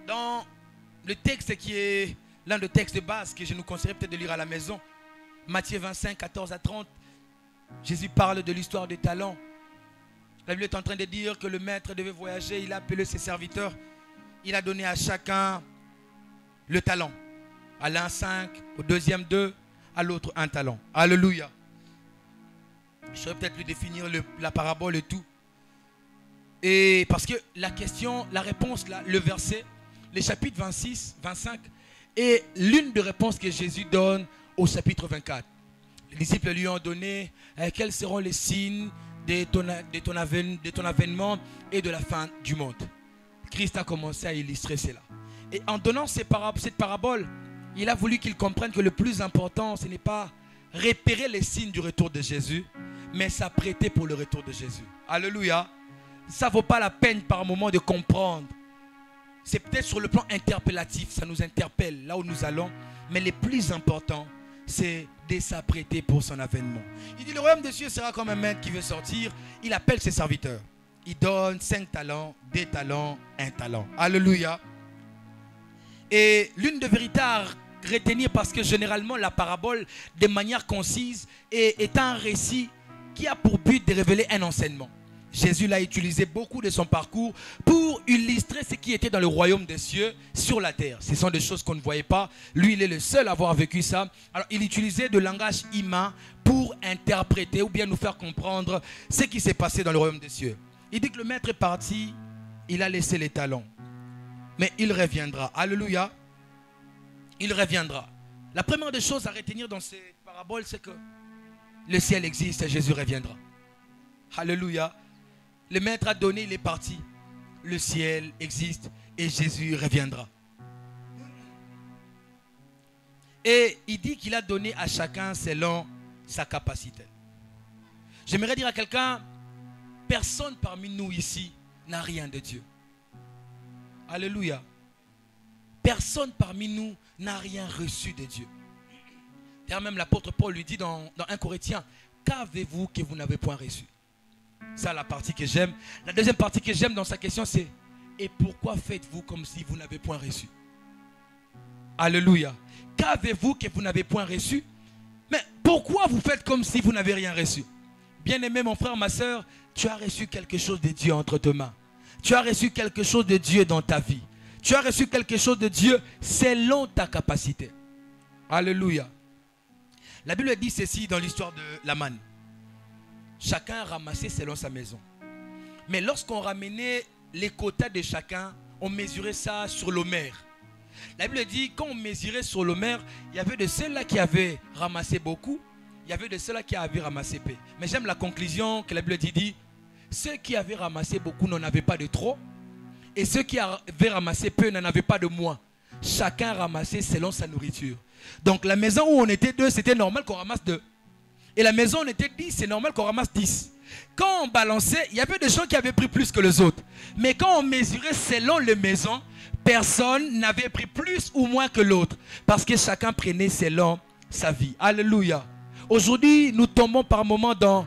Speaker 1: Dans le texte qui est l'un des textes de base que je nous conseillerais peut-être de lire à la maison. Matthieu 25, 14 à 30. Jésus parle de l'histoire des talents. La Bible est en train de dire que le maître devait voyager. Il a appelé ses serviteurs. Il a donné à chacun le talent. À l'un 5, au deuxième 2, à l'autre 1 talent. Alléluia. Je saurais peut-être lui définir la parabole et tout. Et parce que la question, la réponse, là, le verset, les chapitres 26, 25, est l'une des réponses que Jésus donne au chapitre 24. Les disciples lui ont donné quels seront les signes de ton avènement et de la fin du monde. Christ a commencé à illustrer cela. Et en donnant cette parabole, il a voulu qu'ils comprennent que le plus important, ce n'est pas repérer les signes du retour de Jésus, mais s'apprêter pour le retour de Jésus. Alléluia. Ça ne vaut pas la peine par moment de comprendre. C'est peut-être sur le plan interpellatif, ça nous interpelle là où nous allons, mais le plus important, c'est de s'apprêter pour son avènement. Il dit, le royaume des cieux sera comme un maître qui veut sortir. Il appelle ses serviteurs. Il donne 5 talents, 2 talents, 1 talent. Alléluia. Et l'une des vérités à retenir, parce que généralement la parabole, de manière concise, est un récit qui a pour but de révéler un enseignement. Jésus l'a utilisé beaucoup de son parcours pour illustrer ce qui était dans le royaume des cieux sur la terre. Ce sont des choses qu'on ne voyait pas. Lui, il est le seul à avoir vécu ça. Alors, il utilisait le langage humain pour interpréter ou bien nous faire comprendre ce qui s'est passé dans le royaume des cieux. Il dit que le maître est parti, il a laissé les talents. Mais il reviendra. Alléluia. Il reviendra. La première des choses à retenir dans ces paraboles, c'est que le ciel existe et Jésus reviendra. Alléluia. Le maître a donné, il est parti. Le ciel existe et Jésus reviendra. Et il dit qu'il a donné à chacun selon sa capacité. J'aimerais dire à quelqu'un, personne parmi nous ici n'a rien de Dieu. Alléluia. Personne parmi nous n'a rien reçu de Dieu. D'ailleurs même l'apôtre Paul lui dit dans 1 Corinthiens, qu'avez-vous que vous n'avez point reçu? Ça, la partie que j'aime. La deuxième partie que j'aime dans sa question, c'est et pourquoi faites-vous comme si vous n'avez point reçu? Alléluia. Qu'avez-vous que vous n'avez point reçu? Mais pourquoi vous faites comme si vous n'avez rien reçu? Bien-aimé mon frère, ma soeur, tu as reçu quelque chose de Dieu entre tes mains. Tu as reçu quelque chose de Dieu dans ta vie. Tu as reçu quelque chose de Dieu selon ta capacité. Alléluia. La Bible dit ceci dans l'histoire de la manne. Chacun ramassait selon sa maison. Mais lorsqu'on ramenait les quotas de chacun, on mesurait ça sur l'homère. La Bible dit, quand on mesurait sur l'homère, il y avait de ceux-là qui avaient ramassé beaucoup, il y avait de ceux-là qui avaient ramassé peu. Mais j'aime la conclusion que la Bible dit, ceux qui avaient ramassé beaucoup n'en avaient pas de trop, et ceux qui avaient ramassé peu n'en avaient pas de moins. Chacun ramassait selon sa nourriture. Donc la maison où on était 2, c'était normal qu'on ramasse 2. Et la maison où on était 10, c'est normal qu'on ramasse 10. Quand on balançait, il y avait des gens qui avaient pris plus que les autres. Mais quand on mesurait selon les maisons, personne n'avait pris plus ou moins que l'autre. Parce que chacun prenait selon sa vie. Alléluia. Aujourd'hui, nous tombons par moments dans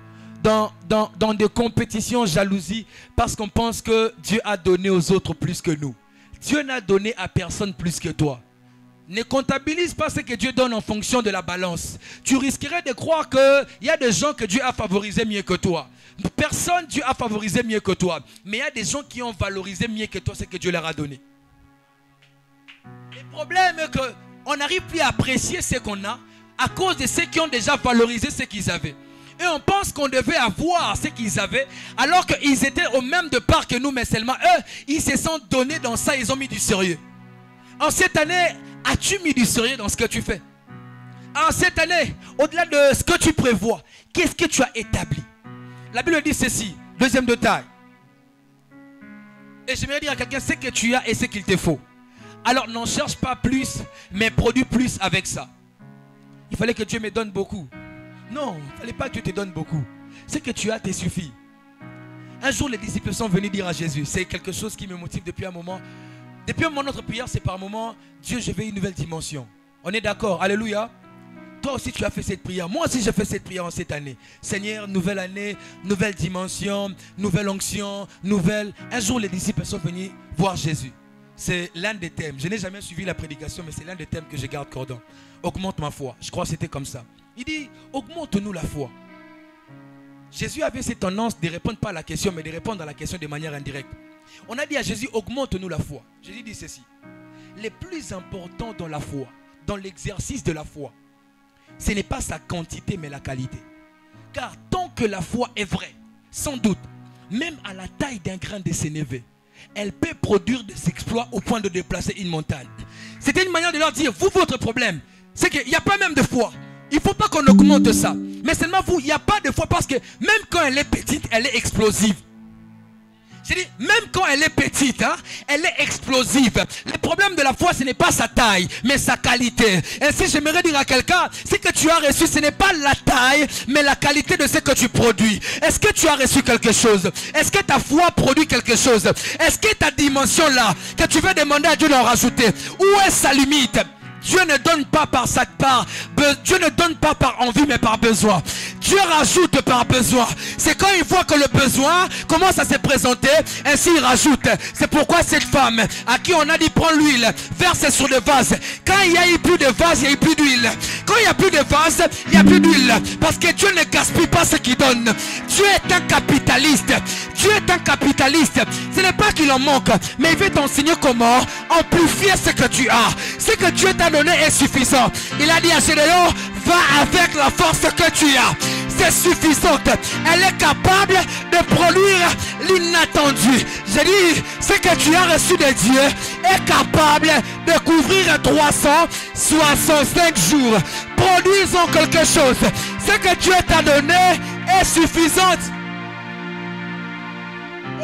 Speaker 1: des compétitions, jalousie, parce qu'on pense que Dieu a donné aux autres plus que nous. Dieu n'a donné à personne plus que toi. Ne comptabilise pas ce que Dieu donne en fonction de la balance. Tu risquerais de croire qu'il y a des gens que Dieu a favorisés mieux que toi. Personne Dieu a favorisé mieux que toi. Mais il y a des gens qui ont valorisé mieux que toi ce que Dieu leur a donné. Le problème est qu'on n'arrive plus à apprécier ce qu'on a à cause de ceux qui ont déjà valorisé ce qu'ils avaient. Et on pense qu'on devait avoir ce qu'ils avaient alors qu'ils étaient au même départ que nous, mais seulement eux, ils se sont donnés dans ça, ils ont mis du sérieux. En cette année, as-tu mis du sérieux dans ce que tu fais? En cette année, au-delà de ce que tu prévois, qu'est-ce que tu as établi? La Bible dit ceci, deuxième détail. Et j'aimerais dire à quelqu'un ce que tu as et ce qu'il te faut. Alors n'en cherche pas plus, mais produis plus avec ça. Il fallait que Dieu me donne beaucoup. Non, il ne fallait pas que Dieu te donne beaucoup. Ce que tu as te suffit. Un jour, les disciples sont venus dire à Jésus, c'est quelque chose qui me motive depuis un moment. Depuis un moment, notre prière, c'est par moment, Dieu, je veux une nouvelle dimension. On est d'accord? Alléluia. Toi aussi, tu as fait cette prière. Moi aussi, j'ai fait cette prière en cette année. Seigneur, nouvelle année, nouvelle dimension, nouvelle onction, nouvelle... Un jour, les disciples sont venus voir Jésus. C'est l'un des thèmes. Je n'ai jamais suivi la prédication, mais c'est l'un des thèmes que je garde cordon. Augmente ma foi. Je crois que c'était comme ça. Il dit, augmente-nous la foi. Jésus avait cette tendance de répondre pas à la question, mais de répondre à la question de manière indirecte. On a dit à Jésus, augmente-nous la foi. Jésus dit ceci. Le plus important dans la foi, dans l'exercice de la foi, ce n'est pas sa quantité, mais la qualité. Car tant que la foi est vraie, sans doute, même à la taille d'un grain de sénévé, elle peut produire des exploits au point de déplacer une montagne. C'était une manière de leur dire, vous, votre problème, c'est qu'il n'y a pas même de foi. Il ne faut pas qu'on augmente ça. Mais seulement vous, il n'y a pas de foi parce que même quand elle est petite, elle est explosive. J'ai dit, même quand elle est petite, hein, elle est explosive. Le problème de la foi, ce n'est pas sa taille, mais sa qualité. Et si j'aimerais dire à quelqu'un, ce que tu as reçu, ce n'est pas la taille, mais la qualité de ce que tu produis. Est-ce que tu as reçu quelque chose? Est-ce que ta foi produit quelque chose? Est-ce que ta dimension là, que tu veux demander à Dieu d'en rajouter, où est sa limite? Dieu ne donne pas par sa part. Dieu ne donne pas par envie, mais par besoin. Dieu rajoute par besoin. C'est quand il voit que le besoin commence à se présenter, ainsi il rajoute. C'est pourquoi cette femme à qui on a dit prends l'huile, verse sur le vase. Quand il n'y a eu plus de vase, il n'y a eu plus d'huile. Quand il n'y a plus de vase, il n'y a plus d'huile. Parce que Dieu ne gaspille pas ce qu'il donne. Dieu est un capitaliste. Dieu est un capitaliste. Ce n'est pas qu'il en manque, mais il veut t'enseigner comment amplifier ce que tu as. Ce que Dieu t'a donné est suffisant. Il a dit à Gédéon, va avec la force que tu as. C'est suffisante. Elle est capable de produire l'inattendu. J'ai dit, ce que tu as reçu de Dieu est capable de couvrir 365 jours. Produisons quelque chose. Ce que Dieu t'a donné est suffisante.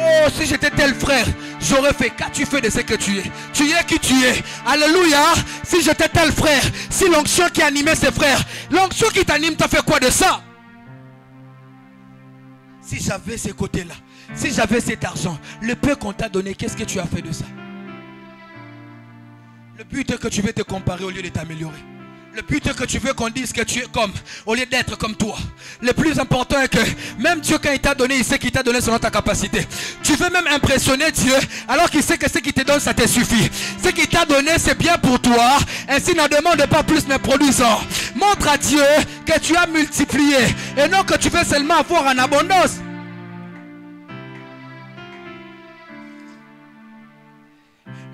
Speaker 1: Oh, si j'étais tel frère, j'aurais fait. Qu'as-tu fait de ce que tu es? Tu es qui tu es. Alléluia. Si j'étais tel frère, si l'onction qui animait ses frères, l'onction qui t'anime, t'as fait quoi de ça? Si j'avais ces côtés-là, si j'avais cet argent, le peu qu'on t'a donné, qu'est-ce que tu as fait de ça? Le but est que tu veux te comparer au lieu de t'améliorer. Le but est que tu veux qu'on dise que tu es comme, au lieu d'être comme toi. Le plus important est que même Dieu, quand il t'a donné, il sait qu'il t'a donné selon ta capacité. Tu veux même impressionner Dieu alors qu'il sait que ce qu'il te donne, ça te suffit. Ce qu'il t'a donné, c'est bien pour toi. Ainsi, n'en demande pas plus, mais produisons. Montre à Dieu que tu as multiplié et non que tu veux seulement avoir en abondance.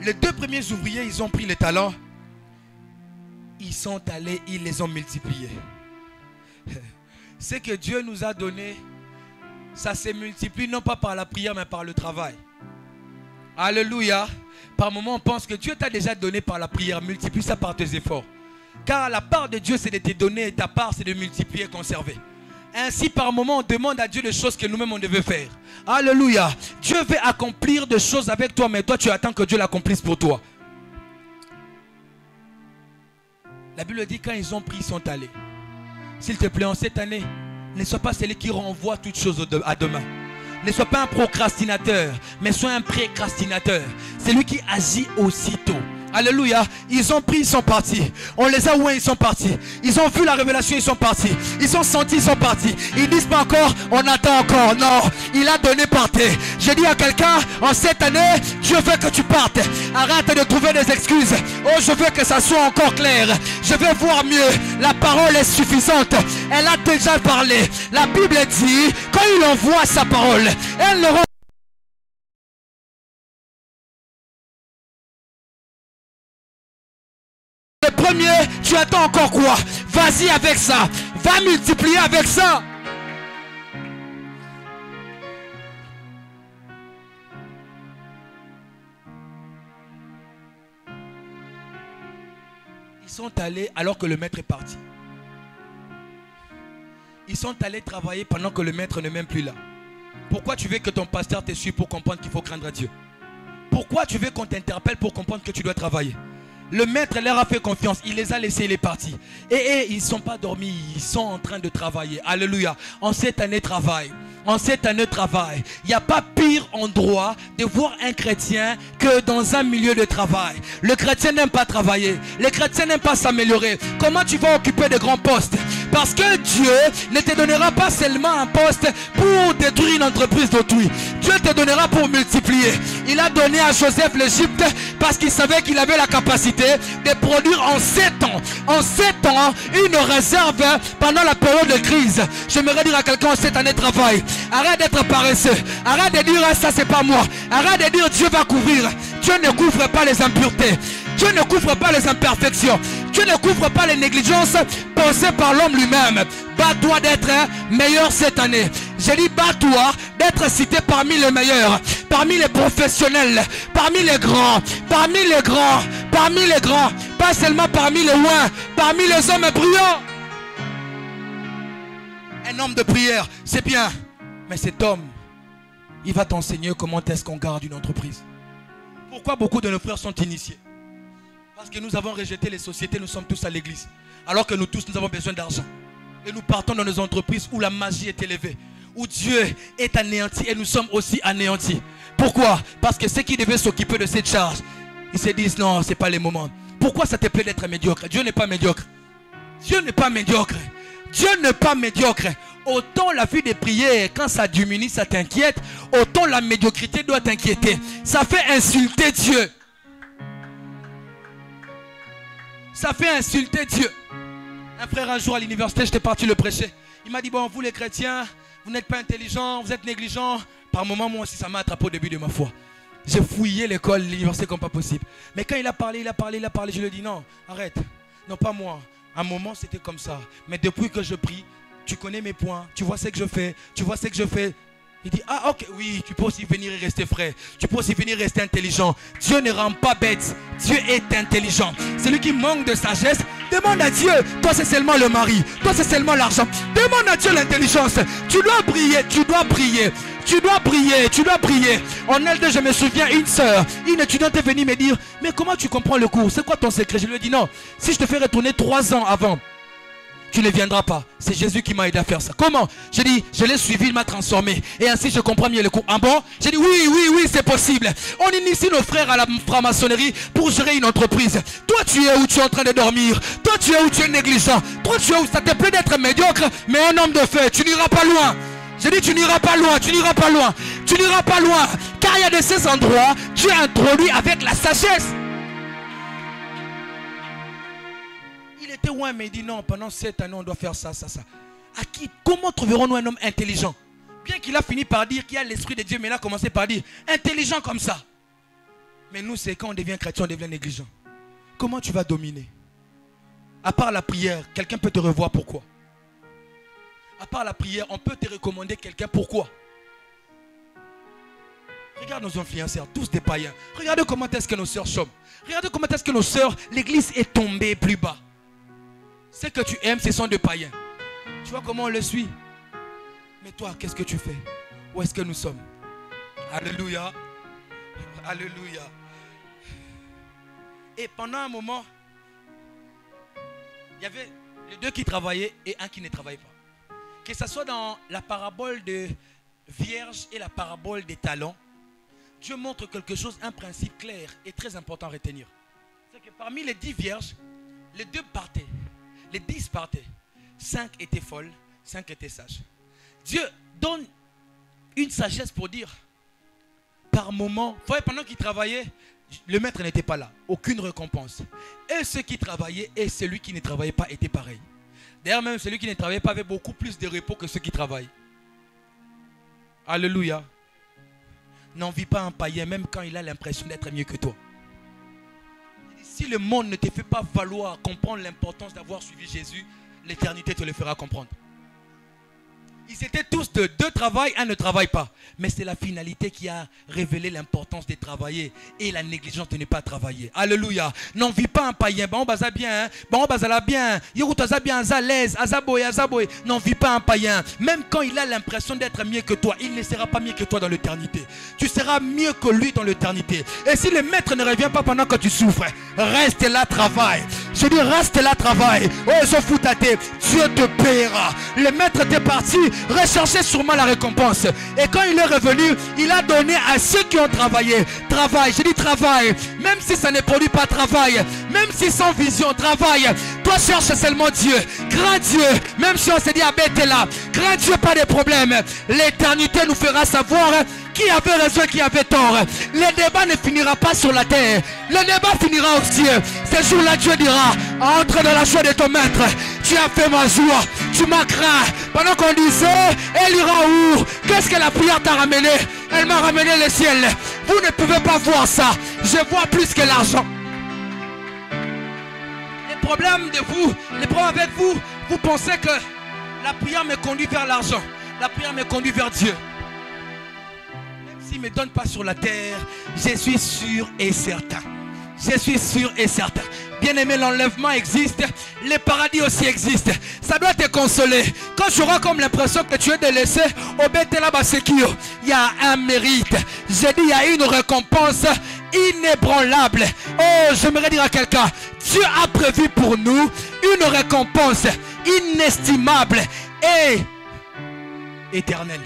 Speaker 1: Les deux premiers ouvriers, ils ont pris les talents. Ils sont allés, ils les ont multipliés. Ce que Dieu nous a donné, ça se multiplie non pas par la prière, mais par le travail. Alléluia. Par moment, on pense que Dieu t'a déjà donné par la prière. Multiplie ça par tes efforts. Car la part de Dieu, c'est de te donner et ta part, c'est de multiplier et conserver. Ainsi, par moment, on demande à Dieu des choses que nous-mêmes, on devait faire. Alléluia. Dieu veut accomplir des choses avec toi, mais toi, tu attends que Dieu l'accomplisse pour toi. La Bible dit, quand ils ont pris, ils sont allés. S'il te plaît, en cette année, ne sois pas celui qui renvoie toutes choses à demain. Ne sois pas un procrastinateur, mais sois un précrastinateur. C'est lui qui agit aussitôt. Alléluia. Ils ont pris, ils sont partis. On les a oués, ils sont partis. Ils ont vu la révélation, ils sont partis. Ils sont sentis, ils sont partis. Ils disent pas encore, on attend encore. Non, il a donné, partez. Je dis à quelqu'un, en cette année, Dieu veut que tu partes. Arrête de trouver des excuses. Oh, je veux que ça soit encore clair. Je veux voir mieux. La parole est suffisante. Elle a déjà parlé. La Bible dit, quand il envoie sa parole, elle ne rend le premier, tu attends encore quoi? Vas-y avec ça. Va multiplier avec ça. Ils sont allés alors que le maître est parti. Ils sont allés travailler pendant que le maître n'est même plus là. Pourquoi tu veux que ton pasteur te suive pour comprendre qu'il faut craindre Dieu? Pourquoi tu veux qu'on t'interpelle pour comprendre que tu dois travailler? Le maître leur a fait confiance, il les a laissés, il est parti. Et ils ne sont pas dormis, ils sont en train de travailler. Alléluia. En cette année, travail. En cette année, travail. Il n'y a pas pire endroit de voir un chrétien que dans un milieu de travail. Le chrétien n'aime pas travailler. Le chrétien n'aime pas s'améliorer. Comment tu vas occuper de grands postes? Parce que Dieu ne te donnera pas seulement un poste pour détruire une entreprise d'autrui. Dieu te donnera pour multiplier. Il a donné à Joseph l'Égypte parce qu'il savait qu'il avait la capacité de produire en 7 ans. En 7 ans, une réserve pendant la période de crise. J'aimerais dire à quelqu'un, cette année travail. Arrête d'être paresseux. Arrête de dire ça c'est pas moi. Arrête de dire Dieu va couvrir. Dieu ne couvre pas les impuretés. Dieu ne couvre pas les imperfections. Dieu ne couvre pas les négligences pensées par l'homme lui-même. Bats-toi d'être meilleur cette année. J'ai dit bats-toi d'être cité parmi les meilleurs, parmi les professionnels, parmi les grands, parmi les grands, parmi les grands, pas seulement parmi les loin, parmi les hommes brillants. Un homme de prière, c'est bien, mais cet homme, il va t'enseigner comment est-ce qu'on garde une entreprise. Pourquoi beaucoup de nos frères sont initiés? Parce que nous avons rejeté les sociétés, nous sommes tous à l'église. Alors que nous tous, nous avons besoin d'argent. Et nous partons dans nos entreprises où la magie est élevée, où Dieu est anéanti et nous sommes aussi anéantis. Pourquoi? Parce que ceux qui devaient s'occuper de cette charge, ils se disent non, ce n'est pas le moment. Pourquoi ça te plaît d'être médiocre? Dieu n'est pas médiocre. Dieu n'est pas médiocre. Dieu n'est pas médiocre. Autant la vie de prière, quand ça diminue, ça t'inquiète. Autant la médiocrité doit t'inquiéter. Ça fait insulter Dieu. Ça fait insulter Dieu. Un frère un jour à l'université, j'étais parti le prêcher. Il m'a dit, bon, vous les chrétiens, vous n'êtes pas intelligents, vous êtes négligents. Par moment, moi aussi, ça m'a attrapé au début de ma foi. J'ai fouillé l'école, l'université comme pas possible. Mais quand il a parlé, je lui ai dit, non, arrête. Non, pas moi. À un moment, c'était comme ça. Mais depuis que je prie, tu connais mes points, tu vois ce que je fais, tu vois ce que je fais. Il dit, ah ok, oui, tu peux aussi venir et rester frais. Tu peux aussi venir et rester intelligent. Dieu ne rend pas bête. Dieu est intelligent. Celui qui manque de sagesse, demande à Dieu. Toi, c'est seulement le mari. Toi, c'est seulement l'argent. Demande à Dieu l'intelligence. Tu dois prier, tu dois prier. Tu dois prier, tu dois prier. En LD, je me souviens, une soeur, une étudiante est venue me dire, mais comment tu comprends le cours? C'est quoi ton secret? Je lui ai dit, non, si je te fais retourner 3 ans avant, tu ne viendras pas. C'est Jésus qui m'a aidé à faire ça. Comment? J'ai dit, je l'ai suivi, il m'a transformé. Et ainsi, je comprends mieux le cours. Ah bon? J'ai dit, oui, c'est possible. On initie nos frères à la franc-maçonnerie pour gérer une entreprise. Toi, tu es où tu es en train de dormir. Toi, tu es où tu es négligent. Toi, tu es où ça te plaît d'être médiocre. Mais un homme de fait, tu n'iras pas loin. J'ai dit, tu n'iras pas loin, tu n'iras pas loin. Tu n'iras pas loin. Car il y a de ces endroits, Dieu a introduit avec la sagesse. côté, ouais, mais il dit non, pendant 7 années, on doit faire ça, ça, ça. À qui, comment trouverons-nous un homme intelligent? Bien qu'il a fini par dire qu'il y a l'Esprit de Dieu, mais il a commencé par dire intelligent comme ça. Mais nous, c'est quand on devient chrétien, on devient négligent. Comment tu vas dominer? À part la prière, quelqu'un peut te revoir, pourquoi? À part la prière, on peut te recommander quelqu'un, pourquoi? Regarde nos influenceurs, tous des païens. Regardez comment est-ce que nos sœurs chôment. Regardez comment est-ce que nos sœurs, l'église est tombée plus bas. Ce que tu aimes, ce sont des païens. Tu vois comment on le suit? Mais toi, qu'est-ce que tu fais? Où est-ce que nous sommes? Alléluia. Alléluia. Et pendant un moment, il y avait les deux qui travaillaient et un qui ne travaillait pas. Que ce soit dans la parabole de Vierge et la parabole des talents, Dieu montre quelque chose, un principe clair et très important à retenir. C'est que parmi les 10 vierges, les 2 partaient, les 10 partaient. 5 étaient folles, 5 étaient sages. Dieu donne une sagesse pour dire, par moment, vous voyez, pendant qu'ils travaillaient, le maître n'était pas là, aucune récompense. Et ceux qui travaillaient et celui qui ne travaillait pas étaient pareils. D'ailleurs, même celui qui ne travaillait pas avait beaucoup plus de repos que ceux qui travaillent. Alléluia. N'envie pas un païen, même quand il a l'impression d'être mieux que toi. Si le monde ne te fait pas valoir, comprendre l'importance d'avoir suivi Jésus, l'éternité te le fera comprendre. Ils étaient tous de 2 travaillent, 1 ne travaille pas. Mais c'est la finalité qui a révélé l'importance de travailler et la négligence de ne pas travailler. Alléluia. N'en vis pas un païen. Bon, baza bien. Bon, baza bien. Yéroutaza bien, à l'aise. Azaboy. N'en vis pas un païen. Même quand il a l'impression d'être mieux que toi, il ne sera pas mieux que toi dans l'éternité. Tu seras mieux que lui dans l'éternité. Et si le maître ne revient pas pendant que tu souffres, reste là, travaille. Je dis, reste là, travaille. Oh, je fous ta tête. Dieu te paiera. Le maître était parti. Recherchez sûrement la récompense. Et quand il est revenu, il a donné à ceux qui ont travaillé. Travail, je dis travail. Même si ça ne produit pas, travail. Même si sans vision, travail. Toi cherche seulement Dieu. Crains Dieu. Même si on se dit, ah ben t'es là. Crains Dieu, pas de problème. L'éternité nous fera savoir qui avait raison et qui avait tort. Le débat ne finira pas sur la terre. Le débat finira aux cieux. Ce jour-là, Dieu dira, entre dans la joie de ton maître. Tu as fait ma joie. Tu m'as craint. Pendant qu'on disait, elle ira où? Qu'est-ce que la prière t'a ramené? Elle m'a ramené le ciel. Vous ne pouvez pas voir ça. Je vois plus que l'argent. Les problèmes de vous, les problèmes avec vous, vous pensez que la prière me conduit vers l'argent. La prière me conduit vers Dieu. S'il ne me donne pas sur la terre, je suis sûr et certain. Je suis sûr et certain. Bien-aimé, l'enlèvement existe. Le paradis aussi existe. Ça doit te consoler. Quand tu auras comme l'impression que tu es délaissé, il y a un mérite. J'ai dit, il y a une récompense inébranlable. Oh, j'aimerais dire à quelqu'un, Dieu a prévu pour nous une récompense inestimable et éternelle.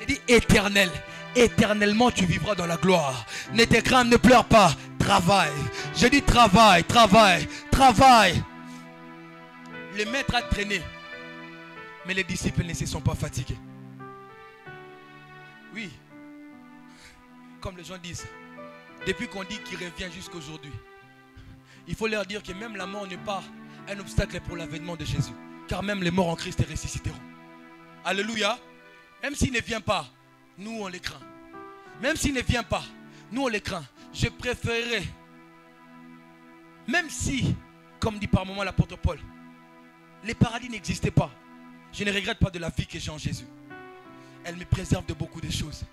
Speaker 1: J'ai dit éternel. Éternellement tu vivras dans la gloire. Ne te crains, ne pleure pas. Travaille. Je dis travaille, travaille, travaille. Le maître a traîné. Mais les disciples ne se sont pas fatigués. Oui. Comme les gens disent. Depuis qu'on dit qu'il revient jusqu'à aujourd'hui. Il faut leur dire que même la mort n'est pas un obstacle pour l'avènement de Jésus. Car même les morts en Christ ressusciteront. Alléluia. Même s'il ne vient pas, nous on les craint. Même s'il ne vient pas, nous on les craint. Je préférerais, même si, comme dit par moment l'apôtre Paul, les paradis n'existaient pas. Je ne regrette pas de la vie que j'ai en Jésus. Elle me préserve de beaucoup de choses.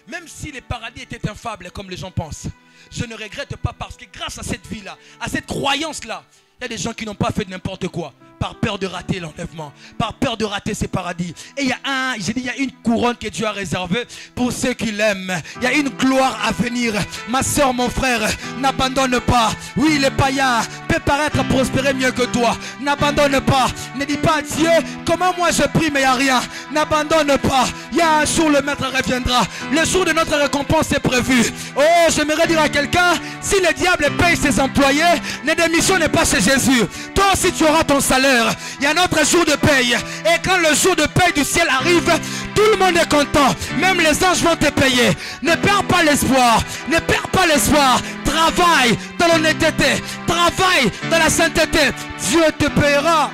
Speaker 1: Même si les paradis étaient infables comme les gens pensent, je ne regrette pas parce que grâce à cette vie-là, à cette croyance-là, il y a des gens qui n'ont pas fait n'importe quoi. Par peur de rater l'enlèvement, par peur de rater ses paradis. Et il y a une couronne que Dieu a réservée pour ceux qui l'aiment. Il y a une gloire à venir. Ma soeur, mon frère, n'abandonne pas. Oui, le païen peut paraître prospérer mieux que toi. N'abandonne pas. Ne dis pas à Dieu, comment moi je prie mais il n'y a rien. N'abandonne pas. Il y a un jour le maître reviendra. Le jour de notre récompense est prévu. Oh, j'aimerais dire à quelqu'un, si le diable paye ses employés, ne démissionne pas chez Jésus. Toi aussi tu auras ton salaire. Il y a notre jour de paye. Et quand le jour de paye du ciel arrive, tout le monde est content. Même les anges vont te payer. Ne perds pas l'espoir. Ne perds pas l'espoir. Travaille dans l'honnêteté. Travaille dans la sainteté. Dieu te paiera.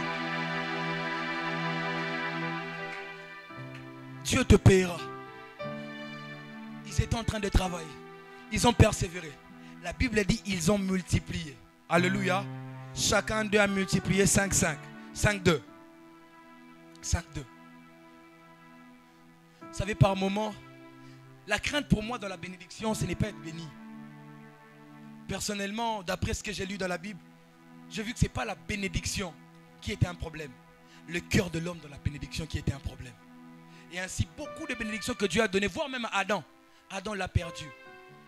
Speaker 1: Dieu te paiera. Ils étaient en train de travailler. Ils ont persévéré. La Bible dit ils ont multiplié. Alléluia. Chacun d'eux a multiplié 5-5. 5-2. 5-2. Vous savez, par moment, la crainte pour moi dans la bénédiction, ce n'est pas être béni. Personnellement, d'après ce que j'ai lu dans la Bible, j'ai vu que ce n'est pas la bénédiction qui était un problème. Le cœur de l'homme dans la bénédiction qui était un problème. Et ainsi, beaucoup de bénédictions que Dieu a données, voire même à Adam, Adam l'a perdu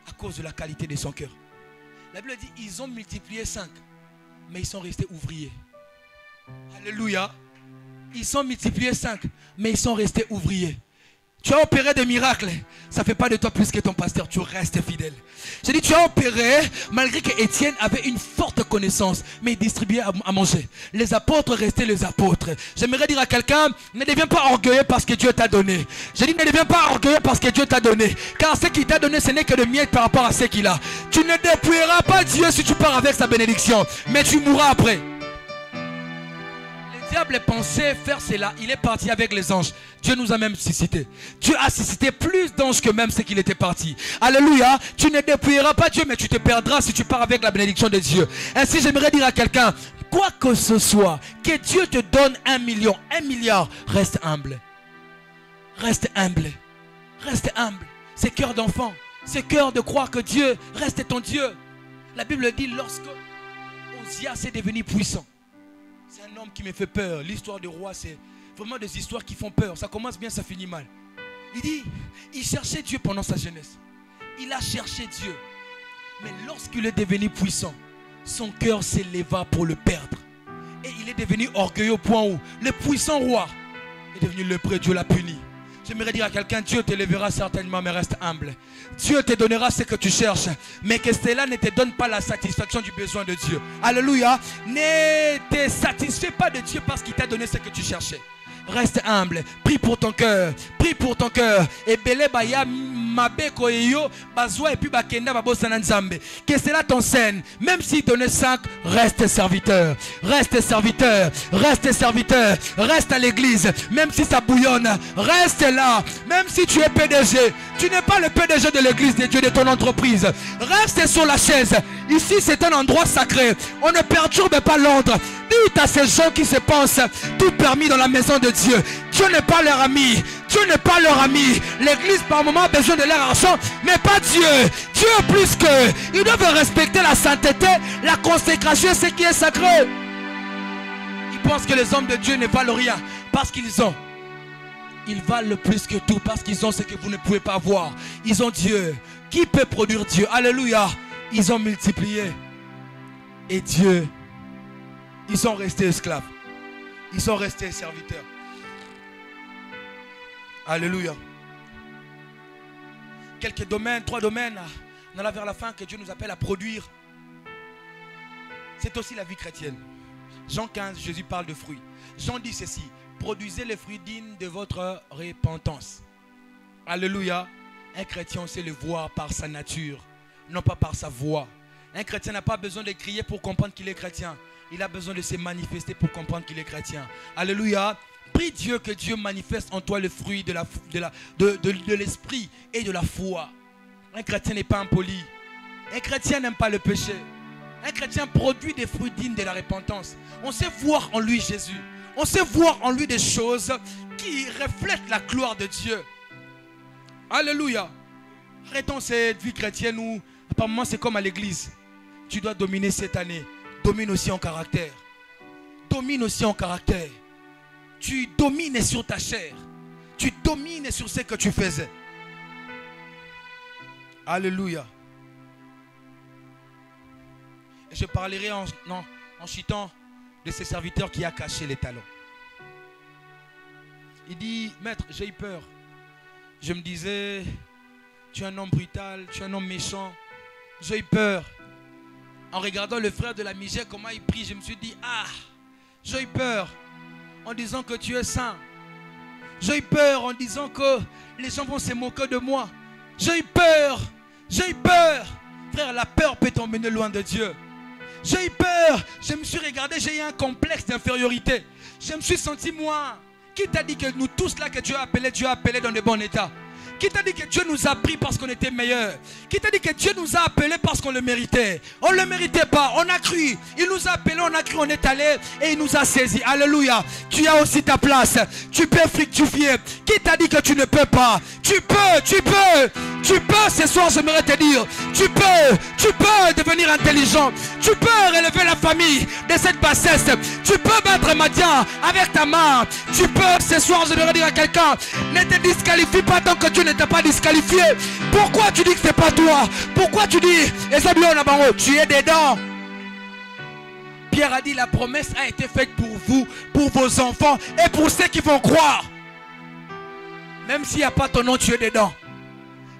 Speaker 1: à cause de la qualité de son cœur. La Bible dit, ils ont multiplié 5, mais ils sont restés ouvriers. Alléluia. Ils ont multiplié 5, mais ils sont restés ouvriers. Tu as opéré des miracles. Ça ne fait pas de toi plus que ton pasteur. Tu restes fidèle. J'ai dit, tu as opéré, malgré que Étienne avait une forte connaissance, mais il distribuait à manger. Les apôtres restaient les apôtres. J'aimerais dire à quelqu'un, ne deviens pas orgueilleux parce que Dieu t'a donné. J'ai dit, ne deviens pas orgueilleux parce que Dieu t'a donné. Car ce qu'il t'a donné, ce n'est que de miettes par rapport à ce qu'il a. Tu ne dépouilleras pas Dieu si tu pars avec sa bénédiction, mais tu mourras après. Le diable pensait faire cela. Il est parti avec les anges. Dieu nous a même suscité. Dieu a suscité plus d'anges que même ce qu'il était parti. Alléluia. Tu ne dépouilleras pas Dieu, mais tu te perdras si tu pars avec la bénédiction de Dieu. Ainsi, j'aimerais dire à quelqu'un, quoi que ce soit, que Dieu te donne 1 million, 1 milliard, reste humble. Reste humble. Reste humble. C'est cœur d'enfant. C'est cœur de croire que Dieu reste ton Dieu. La Bible dit, lorsque Osia s'est devenu puissant, c'est un homme qui me fait peur. L'histoire du roi, c'est vraiment des histoires qui font peur. Ça commence bien, ça finit mal. Il dit, il cherchait Dieu pendant sa jeunesse. Il a cherché Dieu. Mais lorsqu'il est devenu puissant, son cœur s'éleva pour le perdre. Et il est devenu orgueilleux au point où le puissant roi est devenu lépreux. Dieu l'a puni. J'aimerais dire à quelqu'un, Dieu t'élèvera certainement, mais reste humble. Dieu te donnera ce que tu cherches, mais que cela ne te donne pas la satisfaction du besoin de Dieu. Alléluia. Ne te satisfais pas de Dieu parce qu'il t'a donné ce que tu cherchais. Reste humble, prie pour ton cœur, prie pour ton cœur. Et belé baya mabeko yo bazwa et puis bakenda babosana nzambe. Que cela t'enseigne, même s'il donnait 5, reste serviteur, reste serviteur, reste serviteur, reste à l'église, même si ça bouillonne, reste là, même si tu es PDG, tu n'es pas le PDG de l'église de Dieu, de ton entreprise, reste sur la chaise. Ici c'est un endroit sacré, on ne perturbe pas l'ordre. Dites à ces gens qui se pensent tout permis dans la maison de Dieu. Dieu n'est pas leur ami. Dieu n'est pas leur ami. L'église par moment a besoin de leur argent, mais pas Dieu. Dieu plus qu'eux. Ils doivent respecter la sainteté, la consécration, ce qui est sacré. Ils pensent que les hommes de Dieu ne valent rien parce qu'ils ont. Ils valent plus que tout parce qu'ils ont ce que vous ne pouvez pas avoir. Ils ont Dieu. Qui peut produire Dieu? Alléluia. Ils ont multiplié. Et Dieu, ils sont restés esclaves. Ils sont restés serviteurs. Alléluia. Quelques domaines, 3 domaines, on alla vers la fin que Dieu nous appelle à produire. C'est aussi la vie chrétienne. Jean 15, Jésus parle de fruits. Jean dit ceci: produisez les fruits dignes de votre repentance. Alléluia. Un chrétien, on sait le voir par sa nature, non pas par sa voix. Un chrétien n'a pas besoin de crier pour comprendre qu'il est chrétien. Il a besoin de se manifester pour comprendre qu'il est chrétien. Alléluia. Prie Dieu que Dieu manifeste en toi le fruit de l'esprit et de la foi. Un chrétien n'est pas impoli. Un chrétien n'aime pas le péché. Un chrétien produit des fruits dignes de la repentance. On sait voir en lui Jésus. On sait voir en lui des choses qui reflètent la gloire de Dieu. Alléluia. Arrêtons cette vie chrétienne où apparemment c'est comme à l'église. Tu dois dominer cette année. Domine aussi en caractère. Domine aussi en caractère. Tu domines sur ta chair. Tu domines sur ce que tu faisais. Alléluia. Et je parlerai en citant de ces serviteurs qui a caché les talents. Il dit, maître, j'ai eu peur. Je me disais, tu es un homme brutal, tu es un homme méchant. J'ai eu peur. En regardant le frère de la Migère, comment il prie, je me suis dit, ah, j'ai eu peur en disant que tu es saint. J'ai eu peur en disant que les gens vont se moquer de moi. J'ai eu peur, j'ai eu peur. Frère, la peur peut t'emmener loin de Dieu. J'ai eu peur, je me suis regardé, j'ai eu un complexe d'infériorité. Je me suis senti moi. Qui t'a dit que nous tous là que Dieu a appelé dans de bons états? Qui t'a dit que Dieu nous a pris parce qu'on était meilleurs? Qui t'a dit que Dieu nous a appelés parce qu'on le méritait? On ne le méritait pas, on a cru. Il nous a appelés, on a cru, on est allé et il nous a saisis. Alléluia. Tu as aussi ta place. Tu peux fructifier. Qui t'a dit que tu ne peux pas? Tu peux, tu peux. Tu peux, ce soir j'aimerais te dire, tu peux devenir intelligent. Tu peux relever la famille de cette bassesse. Tu peux battre Madian avec ta main. Tu peux, ce soir j'aimerais dire à quelqu'un, ne te disqualifie pas tant que Dieu ne t'a pas disqualifié. Pourquoi tu dis que c'est pas toi? Pourquoi tu dis, tu es dedans? Pierre a dit, la promesse a été faite pour vous, pour vos enfants et pour ceux qui vont croire. Même s'il n'y a pas ton nom, tu es dedans.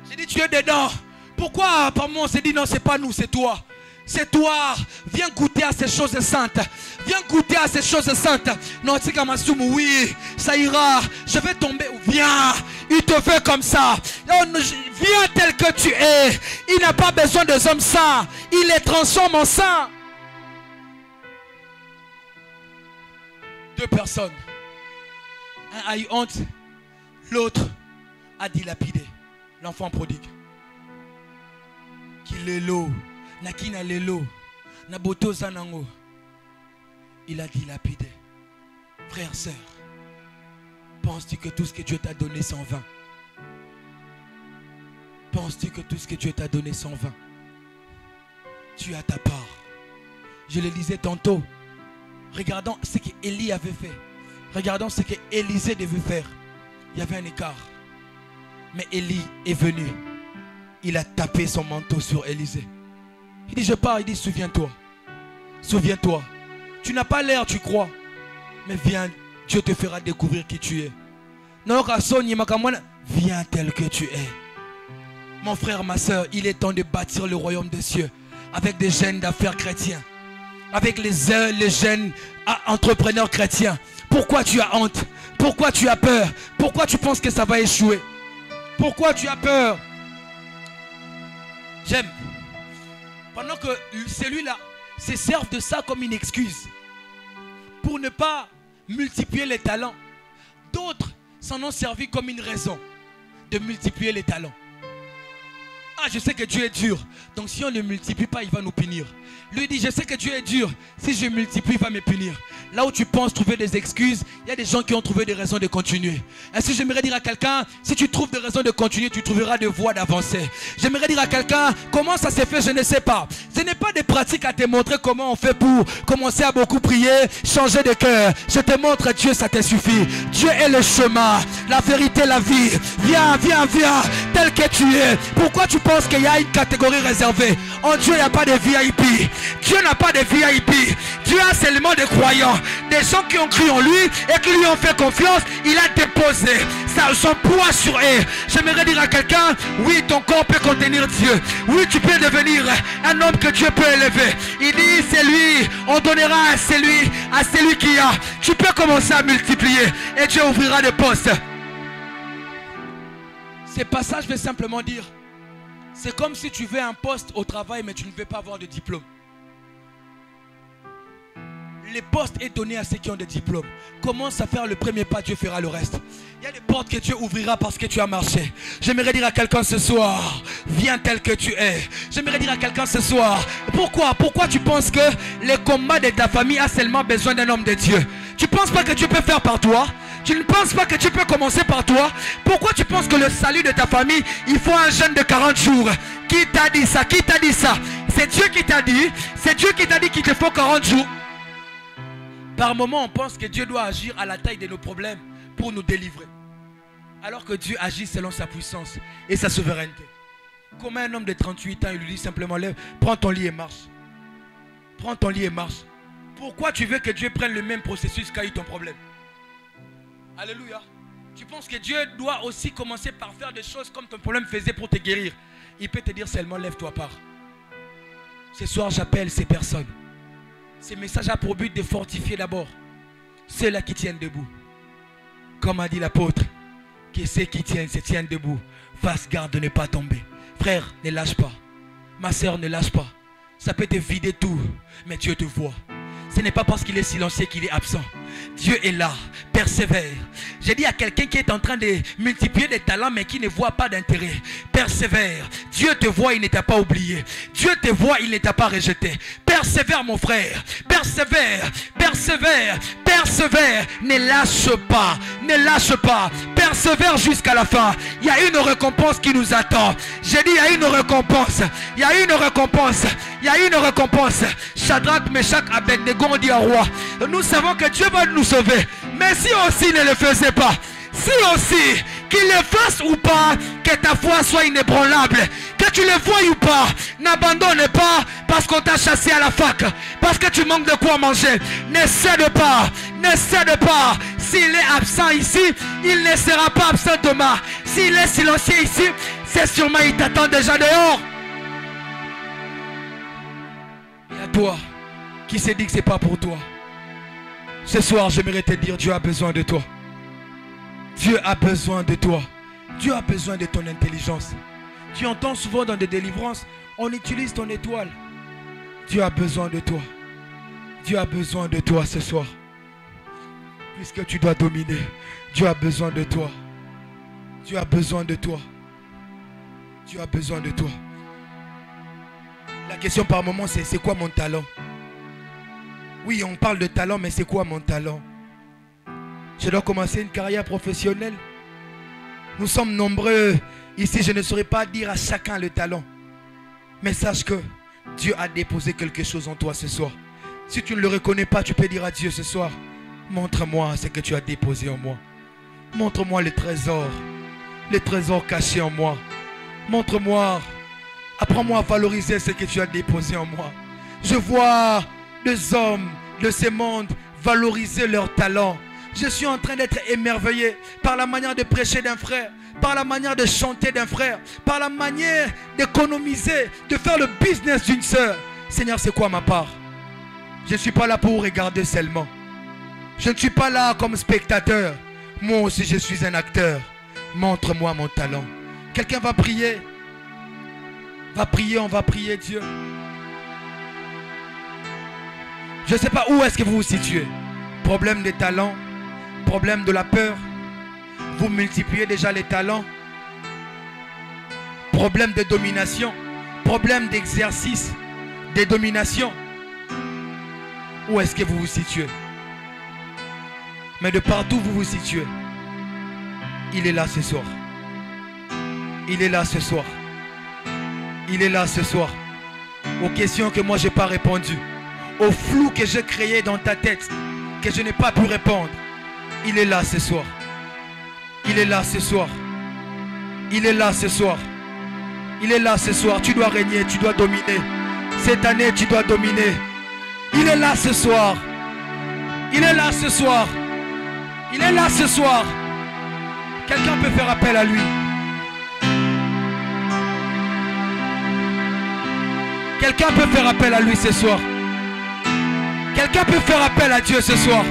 Speaker 1: J'ai dit, tu es dedans. Pourquoi par moi on s'est dit non, c'est pas nous, c'est toi. C'est toi. Viens goûter à ces choses saintes. Viens goûter à ces choses saintes. Non, tu sais, oui, ça ira. Je vais tomber. Viens. Il te fait comme ça. Viens tel que tu es. Il n'a pas besoin des hommes saints. Il les transforme en saints. Deux personnes. Un a eu honte. L'autre a dilapidé. L'enfant prodigue. Qui l'élo. Nakina l'élo. Naboto zanango. Il a dilapidé. Frère, sœur. Penses-tu que tout ce que Dieu t'a donné c'est en vain? Penses-tu que tout ce que Dieu t'a donné c'est en vain? Tu as ta part. Je le disais tantôt. Regardons ce qu'Élie avait fait. Regardons ce qu'Élisée devait faire. Il y avait un écart. Mais Élie est venu. Il a tapé son manteau sur Élisée. Il dit, je pars. Il dit, souviens-toi. Souviens-toi. Tu n'as pas l'air, tu crois. Mais viens, Dieu te fera découvrir qui tu es. Viens tel que tu es. Mon frère, ma soeur, il est temps de bâtir le royaume des cieux. Avec des jeunes d'affaires chrétiens. Avec les jeunes entrepreneurs chrétiens. Pourquoi tu as honte? Pourquoi tu as peur? Pourquoi tu penses que ça va échouer? Pourquoi tu as peur? J'aime. Pendant que celui-là se serve de ça comme une excuse pour ne pas multiplier les talents, d'autres s'en ont servi comme une raison de multiplier les talents. Ah, je sais que Dieu est dur, donc si on ne multiplie pas, il va nous punir. Lui dit, je sais que Dieu est dur, si je multiplie, il va me punir. Là où tu penses trouver des excuses, il y a des gens qui ont trouvé des raisons de continuer. Ainsi, j'aimerais dire à quelqu'un, si tu trouves des raisons de continuer, tu trouveras des voies d'avancer. J'aimerais dire à quelqu'un, comment ça s'est fait, je ne sais pas. Ce n'est pas des pratiques à te montrer comment on fait pour commencer à beaucoup prier, changer de cœur. Je te montre Dieu, ça te suffit. Dieu est le chemin, la vérité, la vie. Viens, viens, viens, tel que tu es. Pourquoi tu penses qu'il y a une catégorie réservée? En Dieu, il n'y a pas de VIP. Dieu n'a pas de VIP. Dieu a seulement des croyants. Des gens qui ont cru en lui et qui lui ont fait confiance. Il a déposé son poids sur eux. J'aimerais dire à quelqu'un, oui, ton corps peut contenir Dieu. Oui, tu peux devenir un homme que Dieu peut élever. Il dit, c'est lui, on donnera à celui qui a. Tu peux commencer à multiplier et Dieu ouvrira des postes. Ces passages veulent simplement dire, c'est comme si tu veux un poste au travail mais tu ne veux pas avoir de diplôme. Les postes est donné à ceux qui ont des diplômes. Commence à faire le premier pas, Dieu fera le reste. Il y a des portes que Dieu ouvrira parce que tu as marché. J'aimerais dire à quelqu'un ce soir, viens tel que tu es. J'aimerais dire à quelqu'un ce soir, pourquoi tu penses que le combat de ta famille a seulement besoin d'un homme de Dieu? Tu ne penses pas que Dieu peut faire par toi? Tu ne penses pas que tu peux commencer par toi? Pourquoi tu penses que le salut de ta famille, il faut un jeûne de 40 jours? Qui t'a dit ça? Qui t'a dit ça? C'est Dieu qui t'a dit. C'est Dieu qui t'a dit qu'il te faut 40 jours. Par moment, on pense que Dieu doit agir à la taille de nos problèmes pour nous délivrer. Alors que Dieu agit selon sa puissance et sa souveraineté. Comment un homme de 38 ans, il lui dit simplement, lève, prends ton lit et marche. Prends ton lit et marche. Pourquoi tu veux que Dieu prenne le même processus qu'a eu ton problème? Alléluia. Tu penses que Dieu doit aussi commencer par faire des choses comme ton problème faisait pour te guérir? Il peut te dire seulement, lève-toi, pars. Ce soir, j'appelle ces personnes. Ces messages a pour but de fortifier d'abord ceux-là qui tiennent debout. Comme a dit l'apôtre, que ceux qui tiennent se tiennent debout. Fasse garde de ne pas tomber. Frère, ne lâche pas. Ma sœur, ne lâche pas. Ça peut te vider tout, mais Dieu te voit. Ce n'est pas parce qu'il est silencieux qu'il est absent. Dieu est là, persévère. J'ai dit à quelqu'un qui est en train de multiplier des talents mais qui ne voit pas d'intérêt. Persévère. Dieu te voit, il ne t'a pas oublié. Dieu te voit, il ne t'a pas rejeté. Persévère mon frère. Persévère, persévère, persévère. Ne lâche pas, ne lâche pas. Persévère jusqu'à la fin. Il y a une récompense qui nous attend. J'ai dit il y a une récompense. Il y a une récompense. Il y a une récompense. Shadrach, Meshach, Abednego ont dit au roi, nous savons que Dieu va nous sauver. Mais si aussi ne le faisait pas, si aussi qu'il le fasse ou pas, que ta foi soit inébranlable, que tu le voies ou pas, n'abandonne pas parce qu'on t'a chassé à la fac, parce que tu manques de quoi manger. Ne cède pas, ne cède pas. S'il est absent ici, il ne sera pas absent demain. S'il est silencieux ici, c'est sûrement il t'attend déjà dehors. Et à toi qui s'est dit que c'est pas pour toi, ce soir j'aimerais te dire, Dieu a besoin de toi. Dieu a besoin de toi. Dieu a besoin de ton intelligence. Tu entends souvent dans des délivrances, on utilise ton étoile. Dieu a besoin de toi. Dieu a besoin de toi ce soir. Puisque tu dois dominer, Dieu a besoin de toi. Dieu a besoin de toi. Dieu a besoin de toi. La question par moment c'est quoi mon talent? Oui, on parle de talent, mais c'est quoi mon talent? Je dois commencer une carrière professionnelle. Nous sommes nombreux ici, je ne saurais pas dire à chacun le talent. Mais sache que Dieu a déposé quelque chose en toi ce soir. Si tu ne le reconnais pas, tu peux dire à Dieu ce soir, montre-moi ce que tu as déposé en moi. Montre-moi les trésors cachés en moi. Montre-moi, apprends-moi à valoriser ce que tu as déposé en moi. Je vois des hommes de ce monde valoriser leur talent. Je suis en train d'être émerveillé par la manière de prêcher d'un frère, par la manière de chanter d'un frère, par la manière d'économiser, de faire le business d'une sœur. Seigneur, c'est quoi ma part? Je ne suis pas là pour regarder seulement. Je ne suis pas là comme spectateur. Moi aussi je suis un acteur. Montre-moi mon talent. Quelqu'un va prier. Va prier, on va prier Dieu. Je ne sais pas où est-ce que vous vous situez. Problème des talents, problème de la peur. Vous multipliez déjà les talents. Problème de domination, problème d'exercice, de domination. Où est-ce que vous vous situez? Mais de partout où vous vous situez, il est là ce soir. Il est là ce soir. Il est là ce soir. Aux questions que moi je n'ai pas répondues, au flou que j'ai créé dans ta tête, que je n'ai pas pu répondre. Il est là ce soir. Il est là ce soir. Il est là ce soir. Il est là ce soir. Tu dois régner, tu dois dominer. Cette année, tu dois dominer. Il est là ce soir. Il est là ce soir. Il est là ce soir. Quelqu'un peut faire appel à lui. Quelqu'un peut faire appel à lui ce soir. Quelqu'un peut faire appel à Dieu ce soir.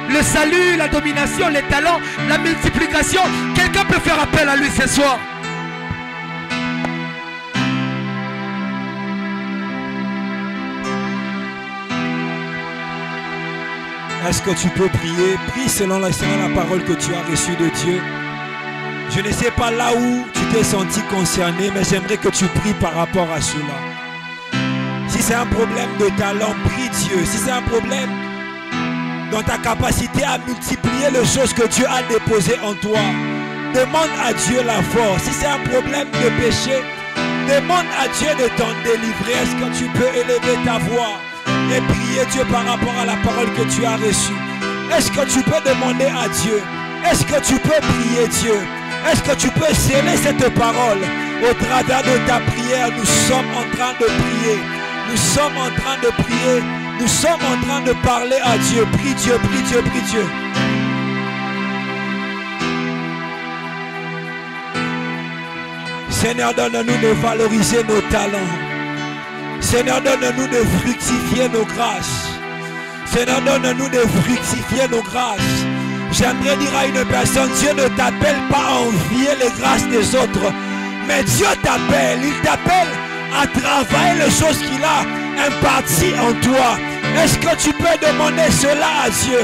Speaker 1: Le salut, la domination, les talents, la multiplication. Quelqu'un peut faire appel à lui ce soir.
Speaker 3: Est-ce que tu peux prier? Prie selon la parole que tu as reçue de Dieu. Je ne sais pas là où tu t'es senti concerné, mais j'aimerais que tu pries par rapport à cela. Si c'est un problème de talent, prie Dieu. Si c'est un problème dans ta capacité à multiplier les choses que Dieu a déposées en toi, demande à Dieu la force. Si c'est un problème de péché, demande à Dieu de t'en délivrer. Est-ce que tu peux élever ta voix et prier Dieu par rapport à la parole que tu as reçue? Est-ce que tu peux demander à Dieu? Est-ce que tu peux prier Dieu? Est-ce que tu peux sceller cette parole? Au travers de ta prière, nous sommes en train de prier. Nous sommes en train de prier. Nous sommes en train de parler à Dieu. Prie Dieu, prie Dieu, prie Dieu. Seigneur, donne-nous de valoriser nos talents. Seigneur, donne-nous de fructifier nos grâces. Seigneur, donne-nous de fructifier nos grâces. J'aimerais dire à une personne, Dieu ne t'appelle pas à envier les grâces des autres, mais Dieu t'appelle, il t'appelle à travailler les choses qu'il a imparties en toi. Est-ce que tu peux demander cela à Dieu?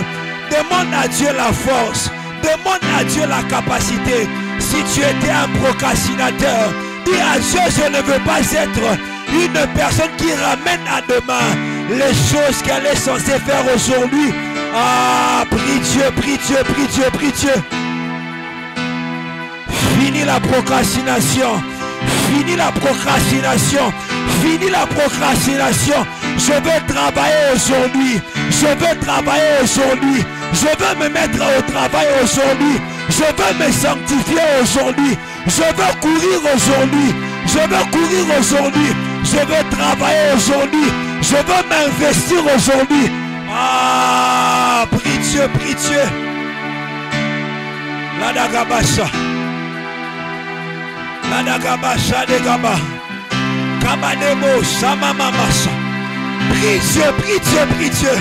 Speaker 3: Demande à Dieu la force. Demande à Dieu la capacité. Si tu étais un procrastinateur, dis à Dieu, je ne veux pas être une personne qui ramène à demain les choses qu'elle est censée faire aujourd'hui. Ah, prie Dieu, prie Dieu, prie Dieu, prie Dieu. Fini la procrastination. Fini la procrastination. Fini la procrastination. Je veux travailler aujourd'hui. Je veux travailler aujourd'hui. Je veux me mettre au travail aujourd'hui. Je veux me sanctifier aujourd'hui. Je veux courir aujourd'hui. Je veux courir aujourd'hui. Je veux travailler aujourd'hui. Je veux m'investir aujourd'hui. Ah, prie Dieu, prie Dieu. La dagabasha. La dagabasha de gaba. Kabanemo samamamasa. Prie Dieu, prie Dieu, prie Dieu.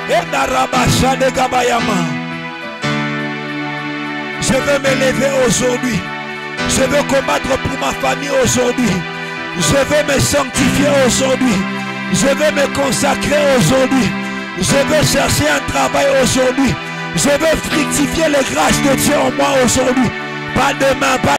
Speaker 3: Et darabasha de gabayama. Je veux me lever aujourd'hui. Je veux combattre pour ma famille aujourd'hui. Je veux me sanctifier aujourd'hui. Je veux me consacrer aujourd'hui. Je veux chercher un travail aujourd'hui. Je veux fructifier les grâces de Dieu en moi aujourd'hui. Pas demain, pas